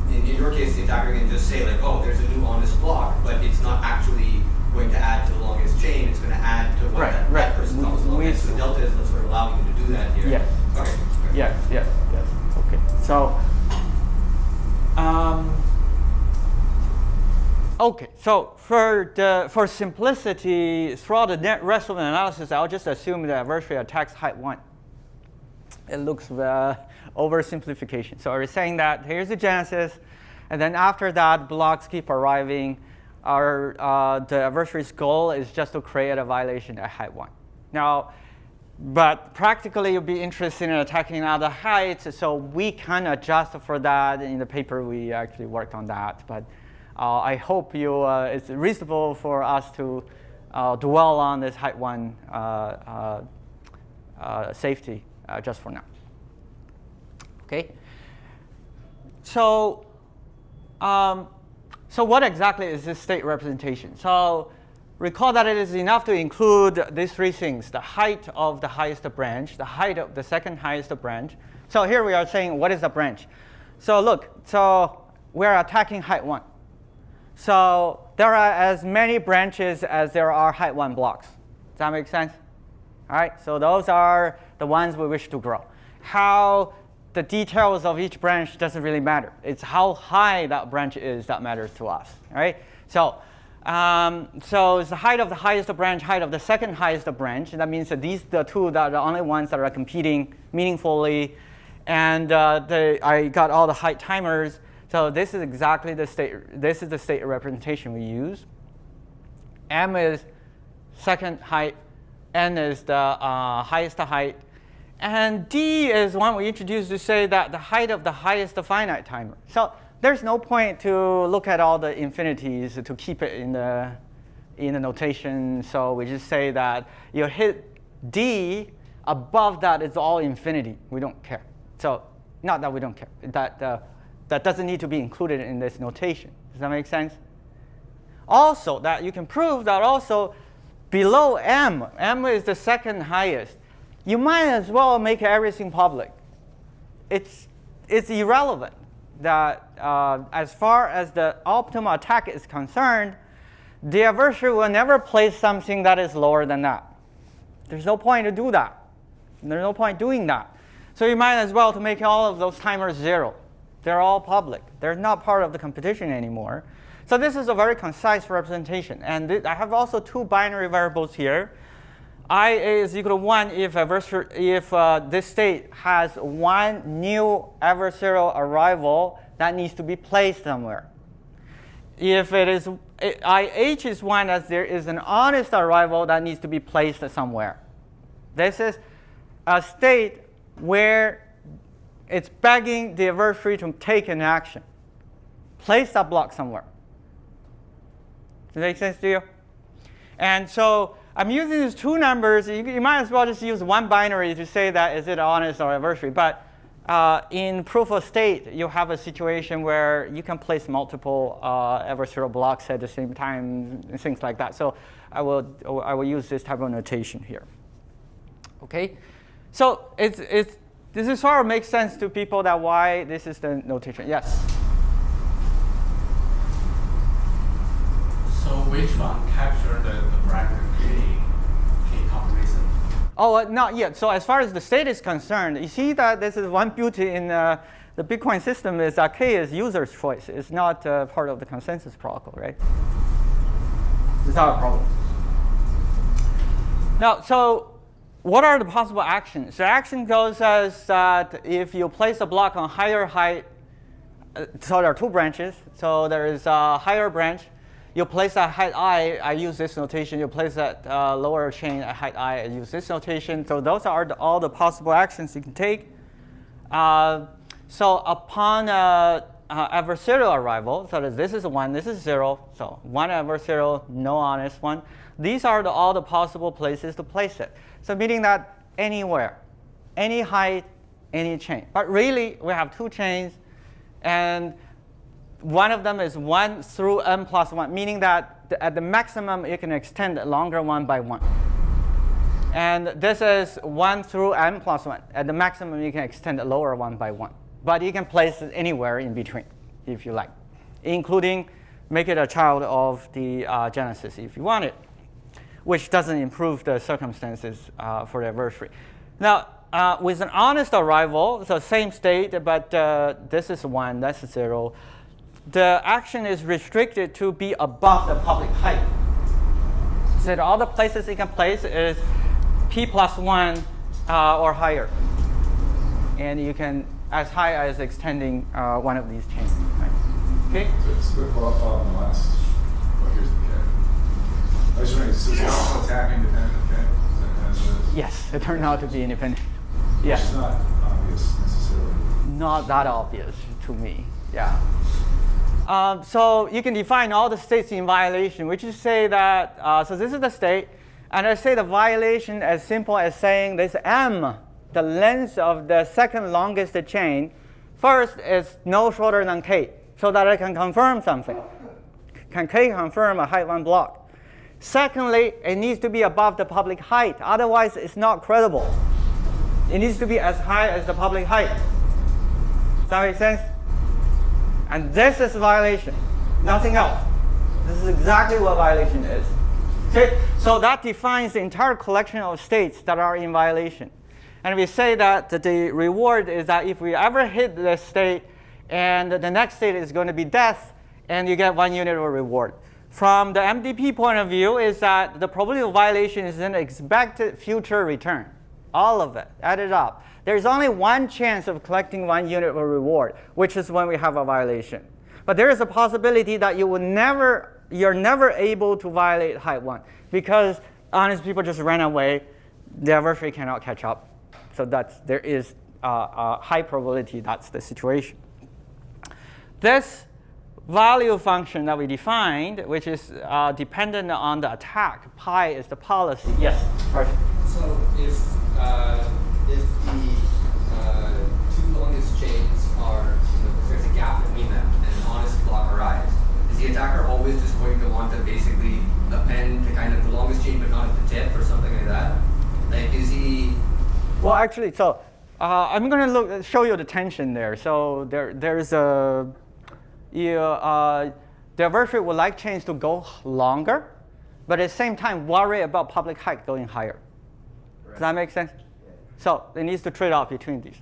in your case, the attacker can just say like, oh, there's a new honest block, but it's not actually going to add to the longest chain. It's going to add to what that person comes along. And so the delta is what's sort of allowing you to do that here. Yes. Okay. Yes. Okay. So, okay. So for simplicity, throughout the rest of the analysis, I'll just assume the adversary attacks height 1. It looks oversimplification. So we're saying that here's the genesis, and then after that, blocks keep arriving. The adversary's goal is just to create a violation at height 1. Now, but practically, you'll be interested in attacking other heights, so we can adjust for that. In the paper, we actually worked on that. But I hope it's reasonable for us to dwell on this height 1 safety just for now. Okay. So, so what exactly is this state representation? So recall that it is enough to include these three things: the height of the highest branch, the height of the second highest branch. So here we are saying, what is a branch? So look, so we're attacking height 1. So there are as many branches as there are height 1 blocks. Does that make sense? All right, so those are the ones we wish to grow. How the details of each branch doesn't really matter. It's how high that branch is that matters to us. All right, so it's the height of the highest branch, height of the second highest branch. That means that these the two that are the only ones that are competing meaningfully. And I got all the height timers. So this is exactly the state. This is the state representation we use. M is second height. N is the highest height. And D is one we introduced to say that the height of the highest finite timer. So there's no point to look at all the infinities to keep it in the notation. So we just say that you hit D, above that is all infinity. We don't care. So not that we don't care. That doesn't need to be included in this notation. Does that make sense? Also, that you can prove that also below M is the second highest. You might as well make everything public. It's irrelevant that as far as the optimal attack is concerned, the adversary will never place something that is lower than that. There's no point to do that. There's no point doing that. So you might as well to make all of those timers 0. They're all public. They're not part of the competition anymore. So this is a very concise representation. And I have also two binary variables here. IA is equal to 1 if this state has one new adversarial arrival that needs to be placed somewhere. If it is IH is 1 as there is an honest arrival that needs to be placed somewhere. This is a state where it's begging the adversary to take an action. Place that block somewhere. Does that make sense to you? And so I'm using these two numbers. You might as well just use one binary to say that is it honest or adversary. But in proof of state, you have a situation where you can place multiple adversarial blocks at the same time, and things like that. So I will use this type of notation here. Okay, so this is sort of makes sense to people that why this is the notation. Yes. So which one capture the bracket K combination? Oh, not yet. So as far as the state is concerned, you see that this is one beauty in the Bitcoin system is that K is user's choice. It's not part of the consensus protocol, right? It's not a problem. Now, so what are the possible actions? The action goes as that if you place a block on higher height, so there are two branches. So there is a higher branch. You place that height I use this notation. You place that lower chain at height I use this notation. So those are all the possible actions you can take. So upon adversarial arrival, so that this is 1, this is 0. So one adversarial, no honest one. These are all the possible places to place it. So meaning that anywhere, any height, any chain. But really, we have two chains. And one of them is 1 through n plus 1, meaning that at the maximum, you can extend the longer one by 1. And this is 1 through n plus 1. At the maximum, you can extend the lower one by 1. But you can place it anywhere in between, if you like, including make it a child of the genesis if you want it, which doesn't improve the circumstances for the adversary. Now, with an honest arrival, so same state, but this is 1, that's 0. The action is restricted to be above the public height. So all the places you can place is p plus 1 or higher. And you can, as high as extending one of these chains. Right? Okay? So it's a quick follow-up on the last. Well, here's the K. I was wondering, so is it also a tap independent of K? That has a, Yes, it turned out to be independent. which Yes. is not obvious necessarily. Not that obvious to me. Yeah. So you can define all the states in violation, which is say that, so this is the state, and I say the violation as simple as saying this m, the length of the second longest chain, first is no shorter than k, so that I can confirm something. Can k confirm a height 1 block? Secondly, it needs to be above the public height, otherwise it's not credible. It needs to be as high as the public height. Does that make sense? And this is violation, nothing else. This is exactly what violation is. Okay? So that defines the entire collection of states that are in violation. And we say that the reward is that if we ever hit this state, and the next state is going to be death, and you get 1 unit of reward. From the MDP point of view, is that the probability of violation is an expected future return. All of it, added up. There's only 1 chance of collecting 1 unit of reward, which is when we have a violation. But there is a possibility that you're never able to violate height 1 because honest people just ran away. The adversary cannot catch up. So there is a high probability that's the situation. This value function that we defined, which is dependent on the attack, pi is the policy. Yes, Arjun. So if the two longest chains are, if there's a gap between them and an honest block arrives, is the attacker always just going to want to basically append to kind of the longest chain but not at the tip or something like that? Like, is he? Well, actually, so I'm going to show you the tension there. So there's a the adversary would like chains to go longer, but at the same time worry about public height going higher. Does that make sense? So it needs to trade off between these.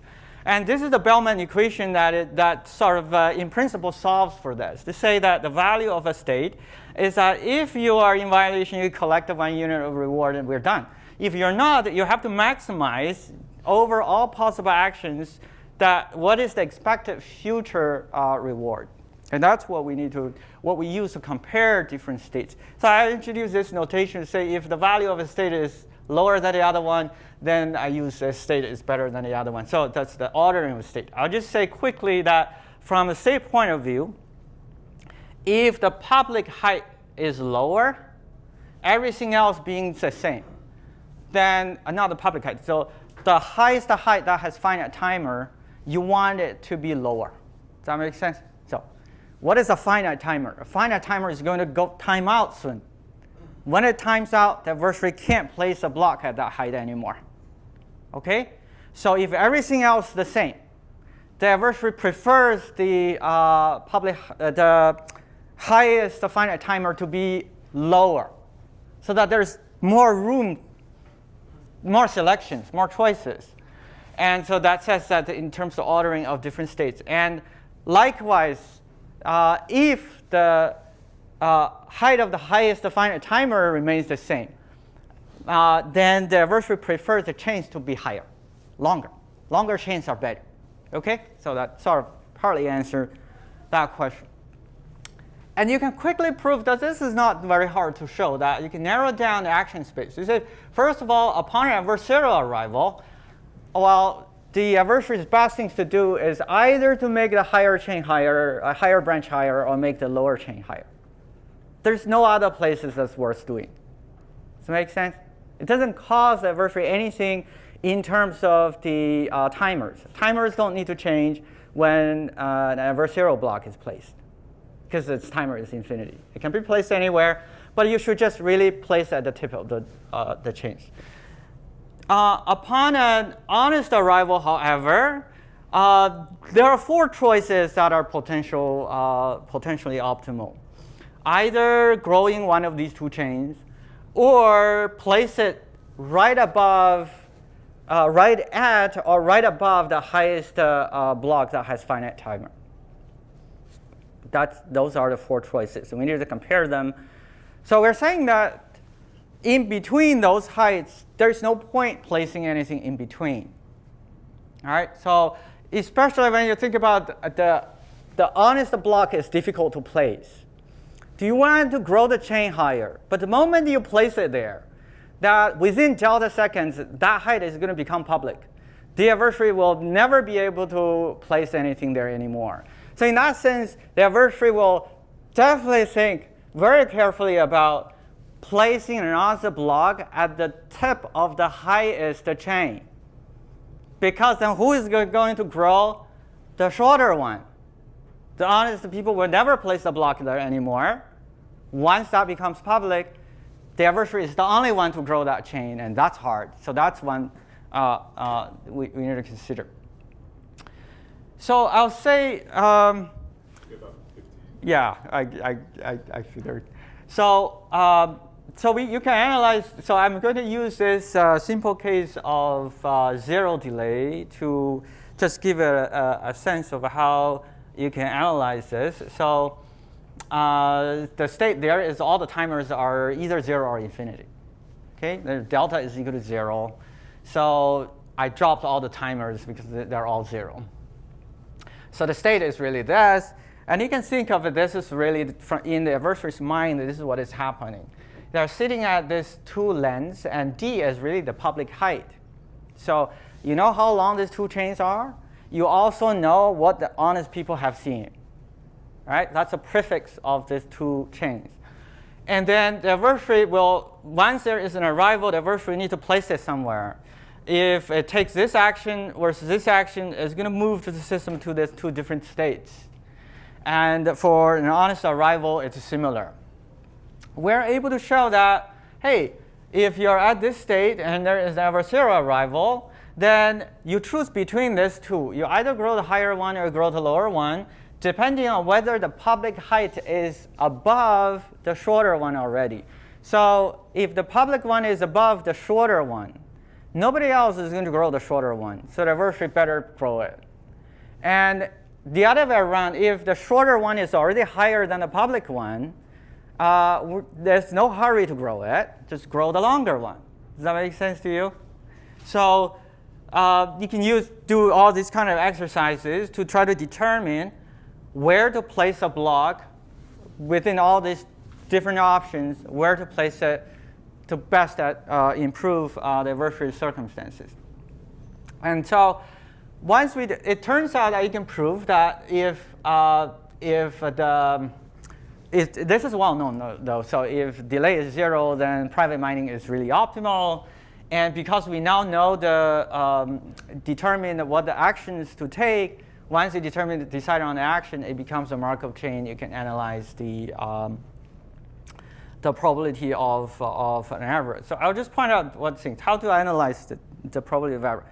And this is the Bellman equation that sort of, in principle, solves for this. To say that the value of a state is that if you are in violation, you collect 1 unit of reward and we're done. If you're not, you have to maximize over all possible actions that what is the expected future reward. And that's what we use to compare different states. So I introduced this notation to say if the value of a state is lower than the other one, then I use a state is better than the other one. So that's the ordering of a state. I'll just say quickly that from a state point of view, if the public height is lower, everything else being the same, then another public height. So the highest height that has finite timer, you want it to be lower. Does that make sense? So what is a finite timer? A finite timer is going to go time out soon. When it times out, the adversary can't place a block at that height anymore. Okay? So if everything else is the same, the adversary prefers the the highest finite timer to be lower, so that there's more room, more selections, more choices. And so that says that in terms of ordering of different states. And likewise, if the height of the highest finite timer remains the same, then the adversary prefers the chains to be higher, longer. Longer chains are better. Okay? So that sort of partly answers that question. And you can quickly prove that this is not very hard to show, that you can narrow down the action space. You say, first of all, upon an adversarial arrival, well, the adversary's best things to do is either to make the higher chain higher, a higher branch higher, or make the lower chain higher. There's no other places that's worth doing. Does that make sense? It doesn't cost the adversary anything in terms of the timers. Timers don't need to change when an adversarial block is placed. because its timer is infinity. It can be placed anywhere, but you should just really place it at the tip of the chain. Upon an honest arrival, however, there are 4 choices that are potentially optimal. Either growing one of these 2 chains, or place it right above, right at, or right above the highest block that has finite timer. Those are the 4 choices. So we need to compare them. So we're saying that in between those heights, there's no point placing anything in between. All right. So especially when you think about the honest block is difficult to place. Do you want to grow the chain higher? But the moment you place it there, that within delta seconds, that height is going to become public. The adversary will never be able to place anything there anymore. So in that sense, the adversary will definitely think very carefully about placing an honest block at the tip of the highest chain. Because then who is going to grow the shorter one? The honest people will never place the block there anymore. Once that becomes public, the adversary is the only one to grow that chain, and that's hard. So that's one we need to consider. So I'll say, yeah, I figured. So you can analyze. So I'm going to use this simple case of 0 delay to just give a sense of how you can analyze this. So the state there is all the timers are either 0 or infinity. Okay, the delta is equal to 0. So I dropped all the timers because they're all 0. So the state is really this. And you can think of it, this is really, in the adversary's mind, this is what is happening. They're sitting at this 2 lengths, and D is really the public height. So you know how long these 2 chains are? You also know what the honest people have seen. Right? That's a prefix of these 2 chains. And then the adversary will, once there is an arrival, the adversary needs to place it somewhere. If it takes this action versus this action, it's going to move to the system to these 2 different states. And for an honest arrival, it's similar. We're able to show that, hey, if you're at this state and there is an adversarial arrival, then you choose between these 2. You either grow the higher one or grow the lower one, depending on whether the public height is above the shorter one already. So if the public one is above the shorter one, nobody else is going to grow the shorter one. So the adversary better grow it. And the other way around, if the shorter one is already higher than the public one, there's no hurry to grow it. Just grow the longer one. Does that make sense to you? So you can do all these kind of exercises to try to determine where to place a block within all these different options, where to place it to best improve the adversary's circumstances. And so once it turns out that you can prove that if this is well known though, so if delay is 0, then private mining is really optimal. And because we now know determine what the actions to take, once you decide on the action, it becomes a Markov chain. You can analyze the probability of an average. So I'll just point out one thing. How to analyze the probability of average?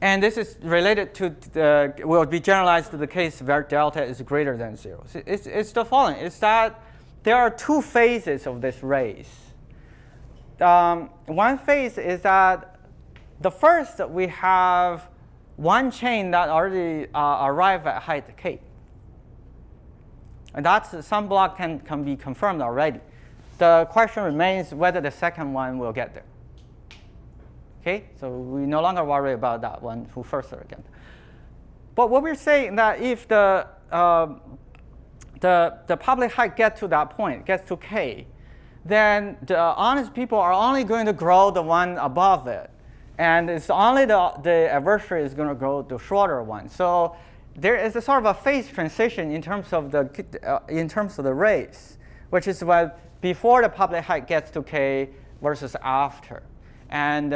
And this is related to will be generalized to the case where delta is greater than 0. So it's the following. It's that there are 2 phases of this race. One phase is that the first we have one chain that already arrived at height k. And that's some block can be confirmed already. The question remains whether the second one will get there. Okay, so we no longer worry about that one who first or again. But what we're saying that if the public height gets to that point, gets to k, then the honest people are only going to grow the one above it. And it's only the adversary is going to grow the shorter one. So there is a sort of a phase transition in terms of the race, which is what before the public height gets to k versus after. And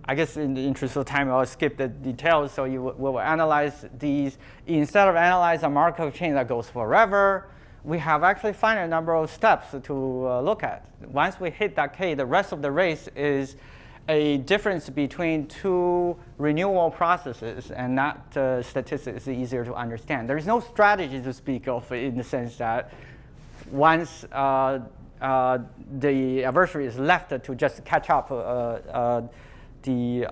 I guess in the interest of time, I'll skip the details. So we will analyze these. Instead of analyzing a Markov chain that goes forever, we have actually finite number of steps to look at. Once we hit that K, the rest of the race is a difference between two renewal processes, and that statistic is easier to understand. There is no strategy to speak of in the sense that once the adversary is left to just catch up the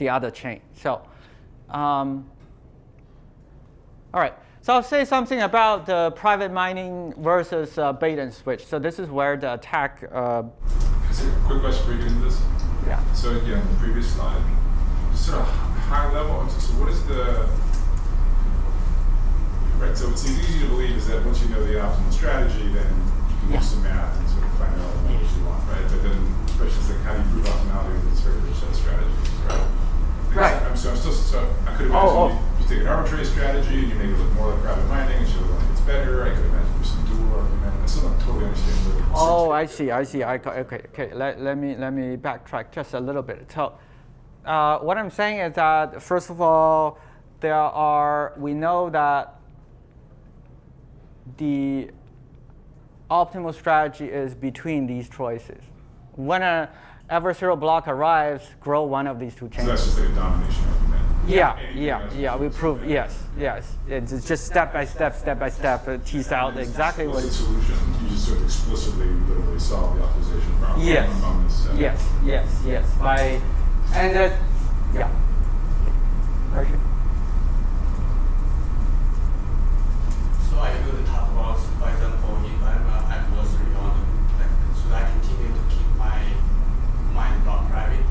other chain. So, all right. So I'll say something about the private mining versus bait and switch. So this is where the attack. Quick question for you into this. Yeah. So again, the previous slide, sort of high level. So what is the right? So it seems easy to believe is that once you know the optimal strategy, then you can do some math and sort of find out what you want, right? But then the question is like, how do you prove optimality with this very rich set of strategies, right? Right. I'm still I could imagine you take an arbitrary strategy and you make it look more like private mining and show that it's better. I could imagine there's some dual argument. I still don't totally understand the Oh, I see. Okay. Let me backtrack just a little bit. So, what I'm saying is that first of all, we know that the optimal strategy is between these choices. When an adversarial block arrives, grow one of these two chains. So that's just like a domination argument. Yeah. We prove yes. It's just step by step, tease out exactly what. What's the solution? You just sort of explicitly, literally solve the optimization problem. Yes. Perfect. So I go to talk about, for example, if I'm an adversary should I continue to keep my block private?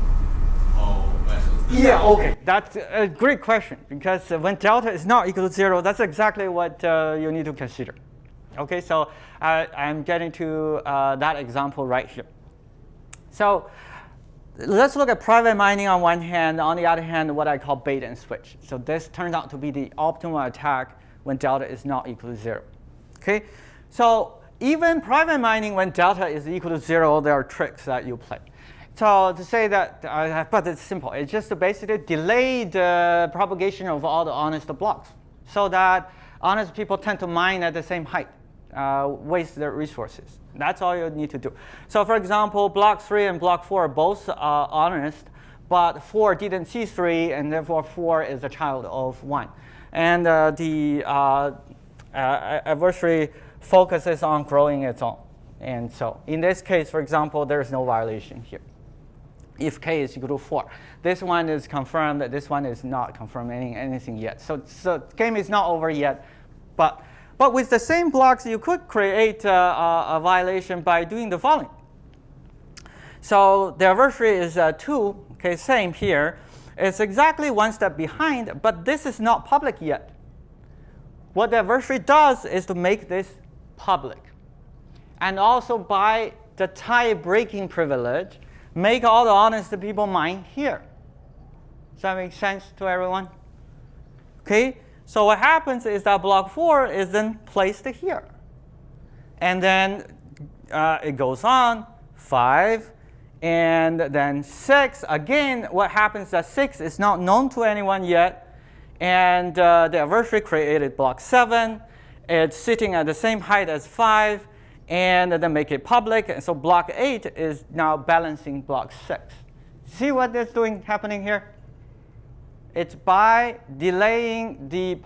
Yeah, okay. That's a great question, because when delta is not equal to 0, that's exactly what you need to consider. Okay, so I'm getting to that example right here. So let's look at private mining on one hand. On the other hand, what I call bait and switch. So this turns out to be the optimal attack when delta is not equal to 0. Okay, so even private mining when delta is equal to 0, there are tricks that you play. So to say that, but it's simple. It's just to basically delay the propagation of all the honest blocks, so that honest people tend to mine at the same height, waste their resources. That's all you need to do. So for example, block 3 and block 4 are both honest, but 4 didn't see 3, and therefore 4 is a child of 1. And the adversary focuses on growing its own. And so in this case, for example, there is no violation here. If k is equal to 4. This one is confirmed, this one is not confirmed anything yet. So the game is not over yet. But with the same blocks, you could create a violation by doing the following. So the adversary is 2, okay, same here. It's exactly one step behind, but this is not public yet. What the adversary does is to make this public. And also by the tie-breaking privilege, make all the honest people mine here. Does that make sense to everyone? Okay, so what happens is that block 4 is then placed here. And then it goes on, 5, and then 6. Again, what happens is that 6 is not known to anyone yet. And the adversary created block 7. It's sitting at the same height as 5. And then make it public. And so block 8 is now balancing block 6. See what it's doing happening here? It's by delaying the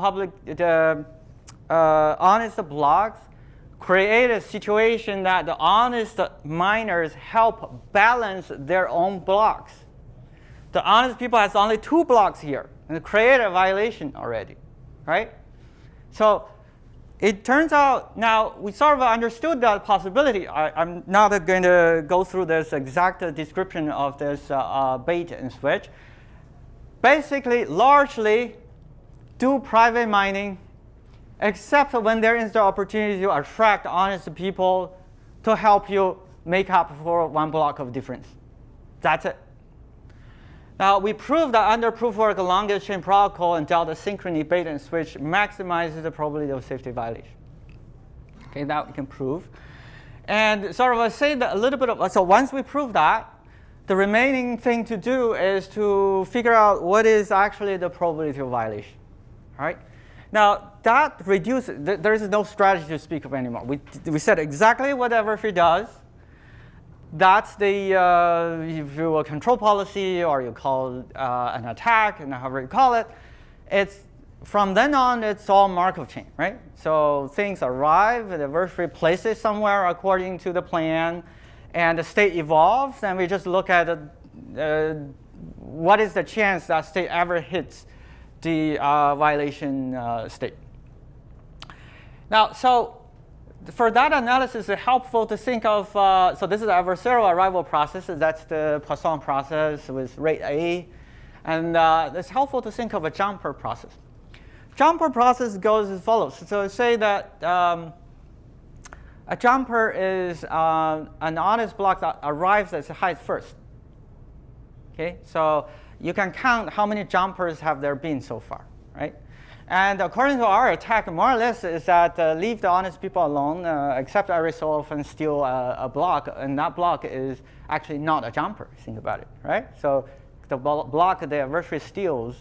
honest blocks, create a situation that the honest miners help balance their own blocks. The honest people has only 2 blocks here, and create a violation already, right? So it turns out, now we sort of understood that possibility. I'm not going to go through this exact description of this bait and switch. Basically, largely, do private mining, except when there is the opportunity to attract honest people to help you make up for one block of difference. That's it. Now, we proved that under proof-of-work longest chain protocol and delta synchrony bait and switch maximizes the probability of safety violation. Okay, that we can prove. And sort of say that a little bit of, so once we prove that, the remaining thing to do is to figure out what is actually the probability of violation. All right? Now, that reduces, there is no strategy to speak of anymore. We said exactly what the adversary does. That's the, if you will, control policy, or you call it an attack, and however you call it. It's, from then on, it's all Markov chain, right? So things arrive, the adversary places somewhere according to the plan, and the state evolves, and we just look at what is the chance that state ever hits the violation state. Now, so for that analysis, it's helpful to think of, so this is the adversarial arrival process. That's the Poisson process with rate A. And it's helpful to think of a jumper process. Jumper process goes as follows. So say that a jumper is an honest block that arrives at the height first. Okay, so you can count how many jumpers have there been so far, right? And according to our attack, more or less is that leave the honest people alone, except every so often steal a block, and that block is actually not a jumper. Think about it, right? So the block the adversary steals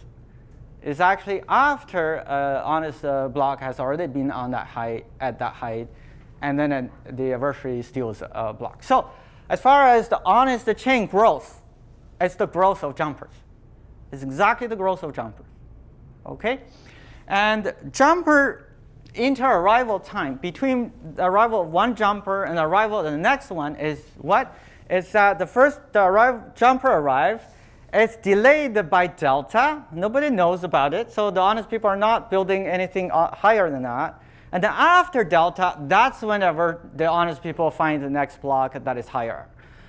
is actually after honest block has already been on that height, at that height, and then the adversary steals a block. So as far as the honest chain growth, it's the growth of jumpers. It's exactly the growth of jumpers, okay? And jumper inter-arrival time between the arrival of one jumper and the arrival of the next one is what? It's that the jumper arrives, it's delayed by delta. Nobody knows about it, so the honest people are not building anything higher than that. And then after delta, that's whenever the honest people find the next block that is higher.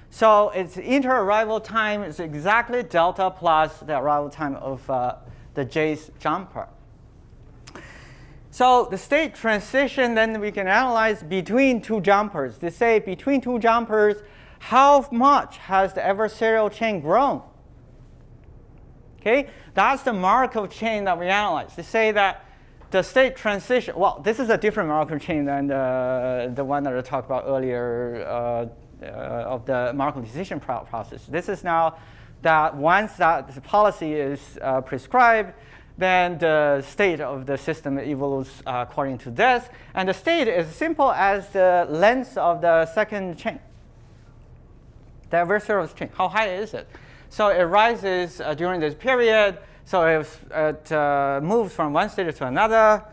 So its inter-arrival time is exactly delta plus the arrival time of the jth jumper. So the state transition, then we can analyze between two jumpers. To say between two jumpers, how much has the adversarial chain grown? Okay, that's the Markov chain that we analyze. To say that the state transition, well, this is a different Markov chain than the one that I talked about earlier of the Markov decision process. This is now that once that the policy is prescribed, then the state of the system evolves according to this. And the state is simple as the length of the second chain, the adversarial chain. How high is it? So it rises during this period. So it moves from one state to another.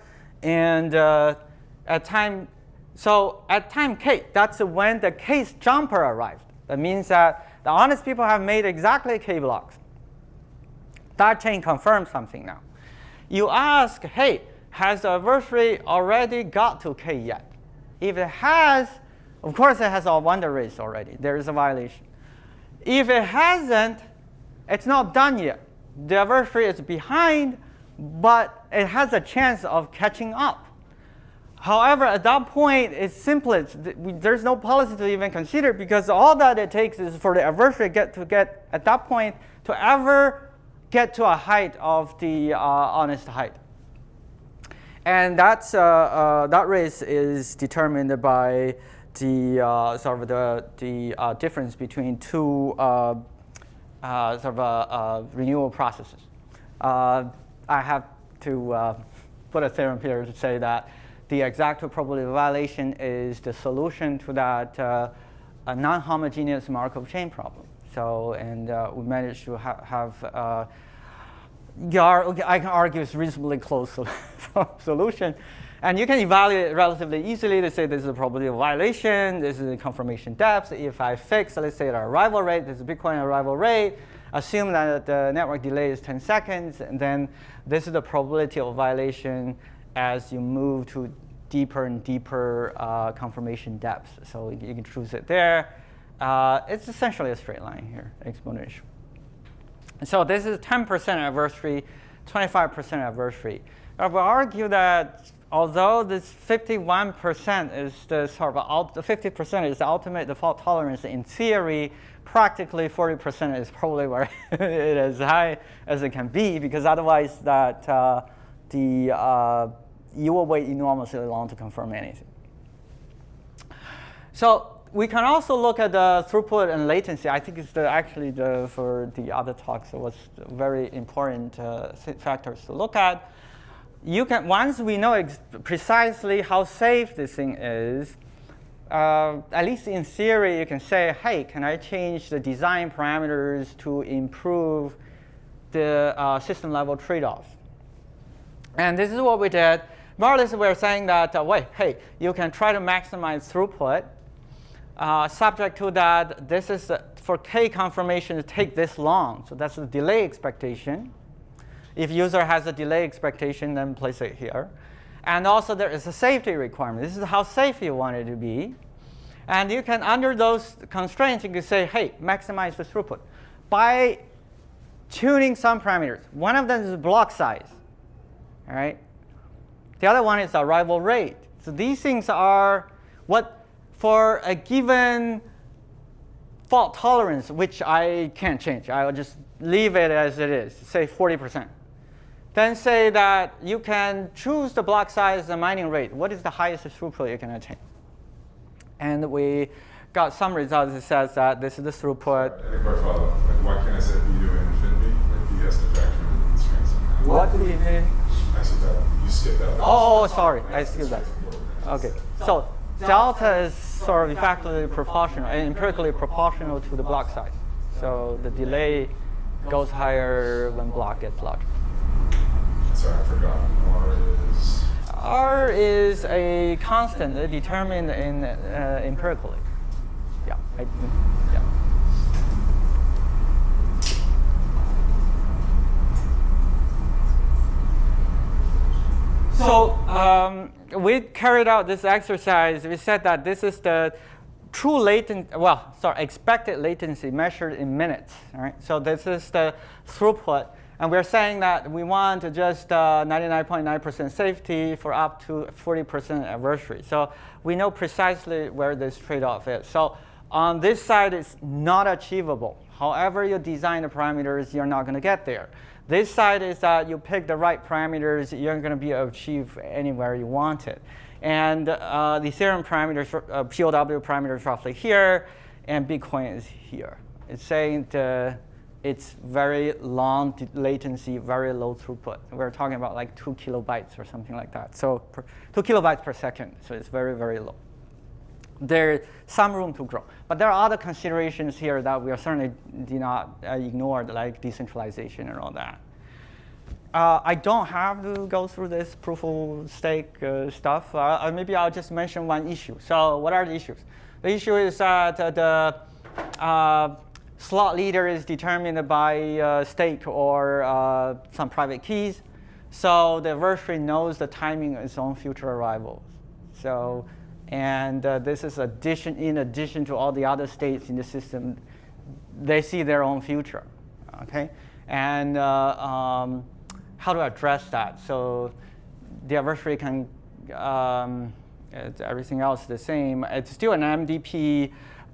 And at time k, that's when the kth jumper arrived. That means that the honest people have made exactly k blocks. That chain confirms something now. You ask, hey, has the adversary already got to k yet? If it has, of course it has a wonder race already. There is a violation. If it hasn't, it's not done yet. The adversary is behind, but it has a chance of catching up. However, at that point, it's simplest. There's no policy to even consider, because all that it takes is for the adversary to get at that point to ever get to a height of the honest height. And that's, that race is determined by the sort of the difference between two renewal processes. I have to put a theorem here to say that the exact probability of violation is the solution to that a non-homogeneous Markov chain problem. So, and we managed to have I can argue it's reasonably close solution. And you can evaluate it relatively easily to say this is a probability of violation, this is the confirmation depth. If I fix, let's say, the arrival rate, this is Bitcoin arrival rate, assume that the network delay is 10 seconds, and then this is the probability of violation as you move to deeper and deeper confirmation depths. So you can choose it there. It's essentially a straight line here, exponential. And so this is 10% adversary, 25% adversary. I will argue that although this 51% is the sort of the 50% is the ultimate default tolerance in theory, practically 40% is probably where it is as high as it can be, because otherwise that you will wait enormously long to confirm anything. So we can also look at the throughput and latency. I think it's actually for the other talks, it was very important factors to look at. You can, once we know precisely how safe this thing is, at least in theory, you can say, hey, can I change the design parameters to improve the system level trade-off? And this is what we did. More or less, we're saying that, hey, you can try to maximize throughput. Subject to that, this is for K confirmation to take this long. So that's the delay expectation. If user has a delay expectation, then place it here. And also, there is a safety requirement. This is how safe you want it to be. And you can, under those constraints, you can say, hey, maximize the throughput by tuning some parameters. One of them is block size. All right. The other one is arrival rate. So these things are what, for a given fault tolerance, which I can't change. I will just leave it as it is, say 40%. Then say that you can choose the block size and mining rate. What is the highest throughput you can attain? And we got some results that says that this is the throughput. I think our follow-up, why can't I set B to infinity? B has to factor in the constraints somehow. What do you mean? Actually, you skipped that. Oh, sorry, I skipped that. Okay, so delta is sort of effectively proportional, and empirically proportional to the block size. So the delay goes higher when block gets larger. Sorry, I forgot. R is a constant determined in empirically. Yeah, yeah. So we carried out this exercise. We said that this is the true expected latency measured in minutes. All right. So this is the throughput. And we're saying that we want just 99.9% safety for up to 40% adversary. So we know precisely where this trade-off is. So on this side, it's not achievable. However you design the parameters, you're not going to get there. This side is that you pick the right parameters, you're going to be able to achieve anywhere you want it. And the Ethereum parameters, POW parameters roughly here, and Bitcoin is here. It's saying it's very long latency, very low throughput. We're talking about like 2 kilobytes or something like that. So 2 kilobytes per second. So it's very, very low. There's some room to grow. But there are other considerations here that we are certainly do not ignore, like decentralization and all that. I don't have to go through this proof of stake stuff. Maybe I'll just mention one issue. So what are the issues? The issue is that the slot leader is determined by stake or some private keys. So the adversary knows the timing of its own future arrivals. So, and this is in addition to all the other states in the system, they see their own future. Okay, and how to address that? So the adversary can, everything else the same. It's still an MDP.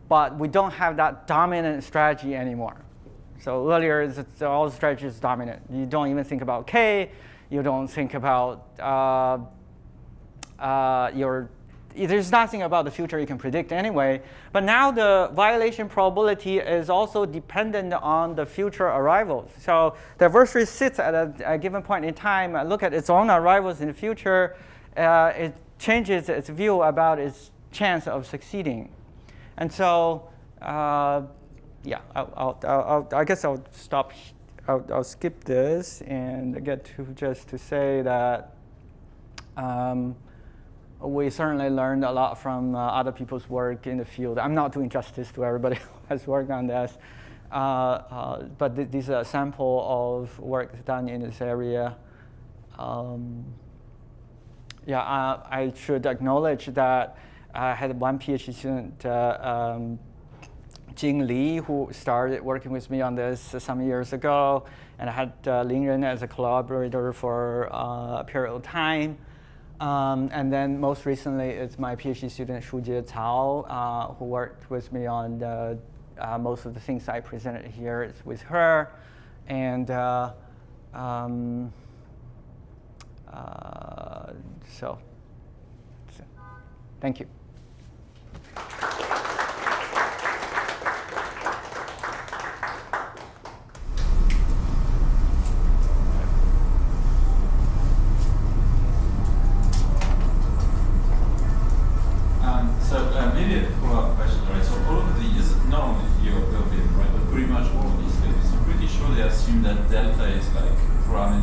But we don't have that dominant strategy anymore. So earlier, all the strategies dominant. You don't even think about K. You don't think about there's nothing about the future you can predict anyway. But now the violation probability is also dependent on the future arrivals. So the adversary sits at a given point in time, look at its own arrivals in the future. It changes its view about its chance of succeeding. And so, yeah, I guess I'll stop. I'll skip this and get to just to say that we certainly learned a lot from other people's work in the field. I'm not doing justice to everybody who has worked on this, but this is a sample of work done in this area. Yeah, I should acknowledge that I had one PhD student, Jing Li, who started working with me on this some years ago, and I had Lin Ren as a collaborator for a period of time. And then most recently, it's my PhD student, Shujie Cao, who worked with me on most of the things I presented here. It's with her. And so thank you.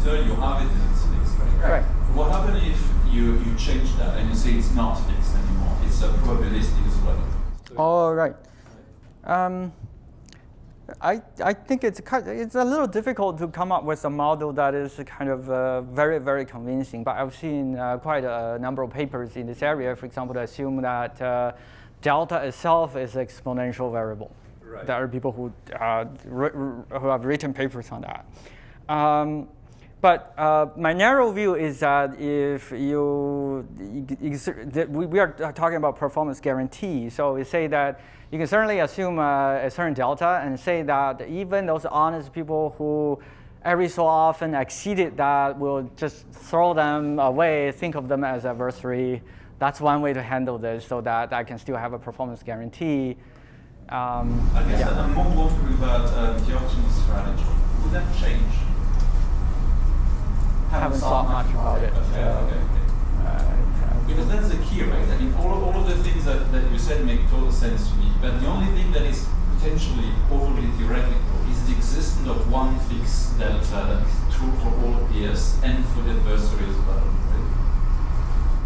return, you have it and it's fixed, right? Right. What happens if you change that and you say it's not fixed anymore? It's a probabilistic as well. All right. I think it's a little difficult to come up with a model that is kind of very, very convincing. But I've seen quite a number of papers in this area, for example, to assume that delta itself is an exponential variable. Right. There are people who have written papers on that. But my narrow view is that if we are talking about performance guarantee, so we say that you can certainly assume a certain delta and say that even those honest people who every so often exceeded that will just throw them away, think of them as adversary. That's one way to handle this so that I can still have a performance guarantee. I guess I'm more wondering about the optimal strategy. Would that change? Haven't thought much about it. Okay. Because that's the key, right? I mean, all of the things that you said make total sense to me. But the only thing that is potentially overly theoretical is the existence of one fixed delta that is true for all peers and for the adversary as well.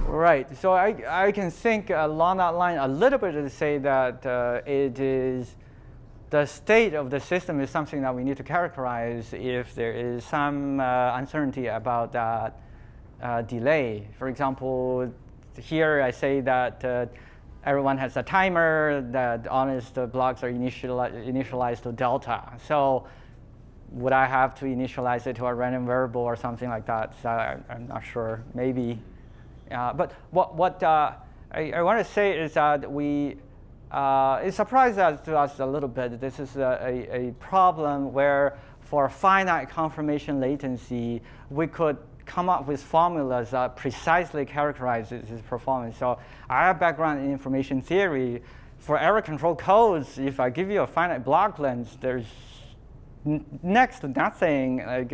Right. So I can think along that line a little bit to say that it is the state of the system is something that we need to characterize if there is some uncertainty about that delay. For example, here I say that everyone has a timer, that honest blocks are initialized to delta. So would I have to initialize it to a random variable or something like that? So I'm not sure, maybe. But what I want to say is that it surprised us a little bit. This is a problem where for finite confirmation latency, we could come up with formulas that precisely characterizes its performance. So I have background in information theory. For error control codes, if I give you a finite block length, there's next to nothing like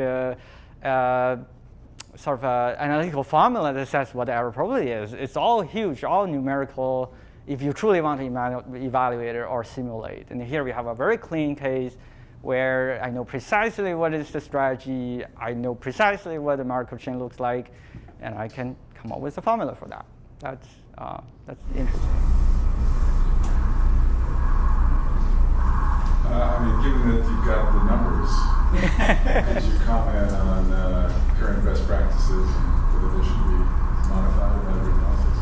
sort of an analytical formula that says what the error probability is. It's all huge, all numerical, if you truly want to evaluate it or simulate. And here we have a very clean case where I know precisely what is the strategy, I know precisely what the Markov chain looks like, and I can come up with a formula for that. That's interesting. I mean, given that you've got the numbers, could you comment on current best practices and whether they should be modified by every analysis?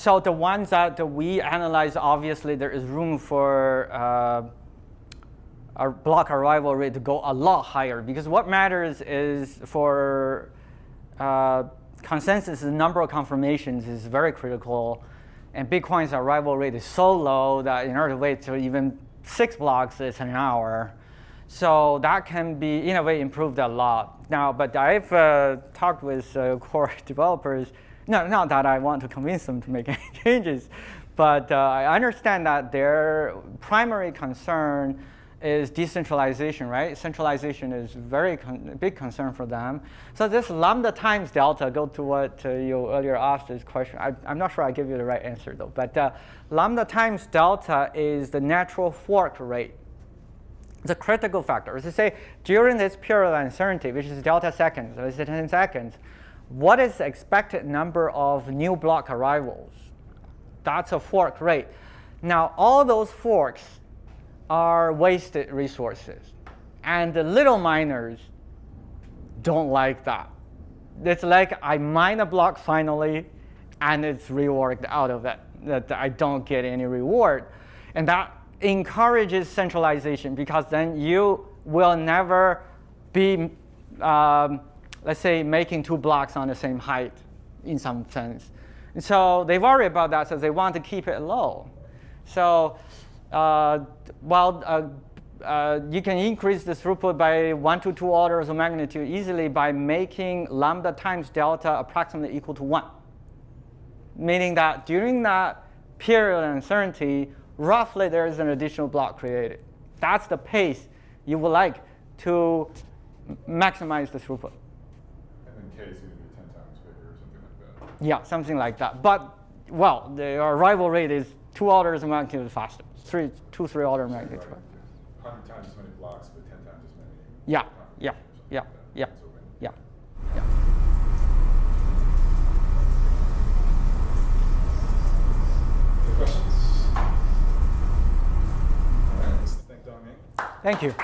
So the ones that we analyze, obviously there is room for our block arrival rate to go a lot higher, because what matters is for consensus, the number of confirmations is very critical. And Bitcoin's arrival rate is so low that in order to wait to even 6 blocks, it's an hour. So that can be, in a way, improved a lot. Now, but I've talked with core developers, not that I want to convince them to make any changes, but I understand that their primary concern is decentralization, right? Centralization is very big concern for them. So this lambda times delta, go to what you earlier asked this question. I'm not sure I give you the right answer though, but lambda times delta is the natural fork rate. The critical factor is to say during this period of uncertainty, which is delta seconds, or is it 10 seconds, what is the expected number of new block arrivals? That's a fork rate. Now, all those forks are wasted resources. And the little miners don't like that. It's like I mine a block finally, and it's reworked out of it, that I don't get any reward. And that encourages centralization, because then you will never be, let's say, making 2 blocks on the same height in some sense. And so they worry about that, so they want to keep it low. So while you can increase the throughput by 1 to 2 orders of magnitude easily by making lambda times delta approximately equal to 1. Meaning that during that period of uncertainty, roughly there is an additional block created. That's the pace you would like to maximize the throughput. And then K is going to be 10 times bigger or something like that. Yeah, something like that. But, well, the arrival rate is 2 orders of magnitude faster. 3 order of magnitude. 100 times as many blocks, but 10 times as many Yeah, yeah, yeah, yeah, yeah, yeah. Any questions? All right, let's thank Dongning. Thank you.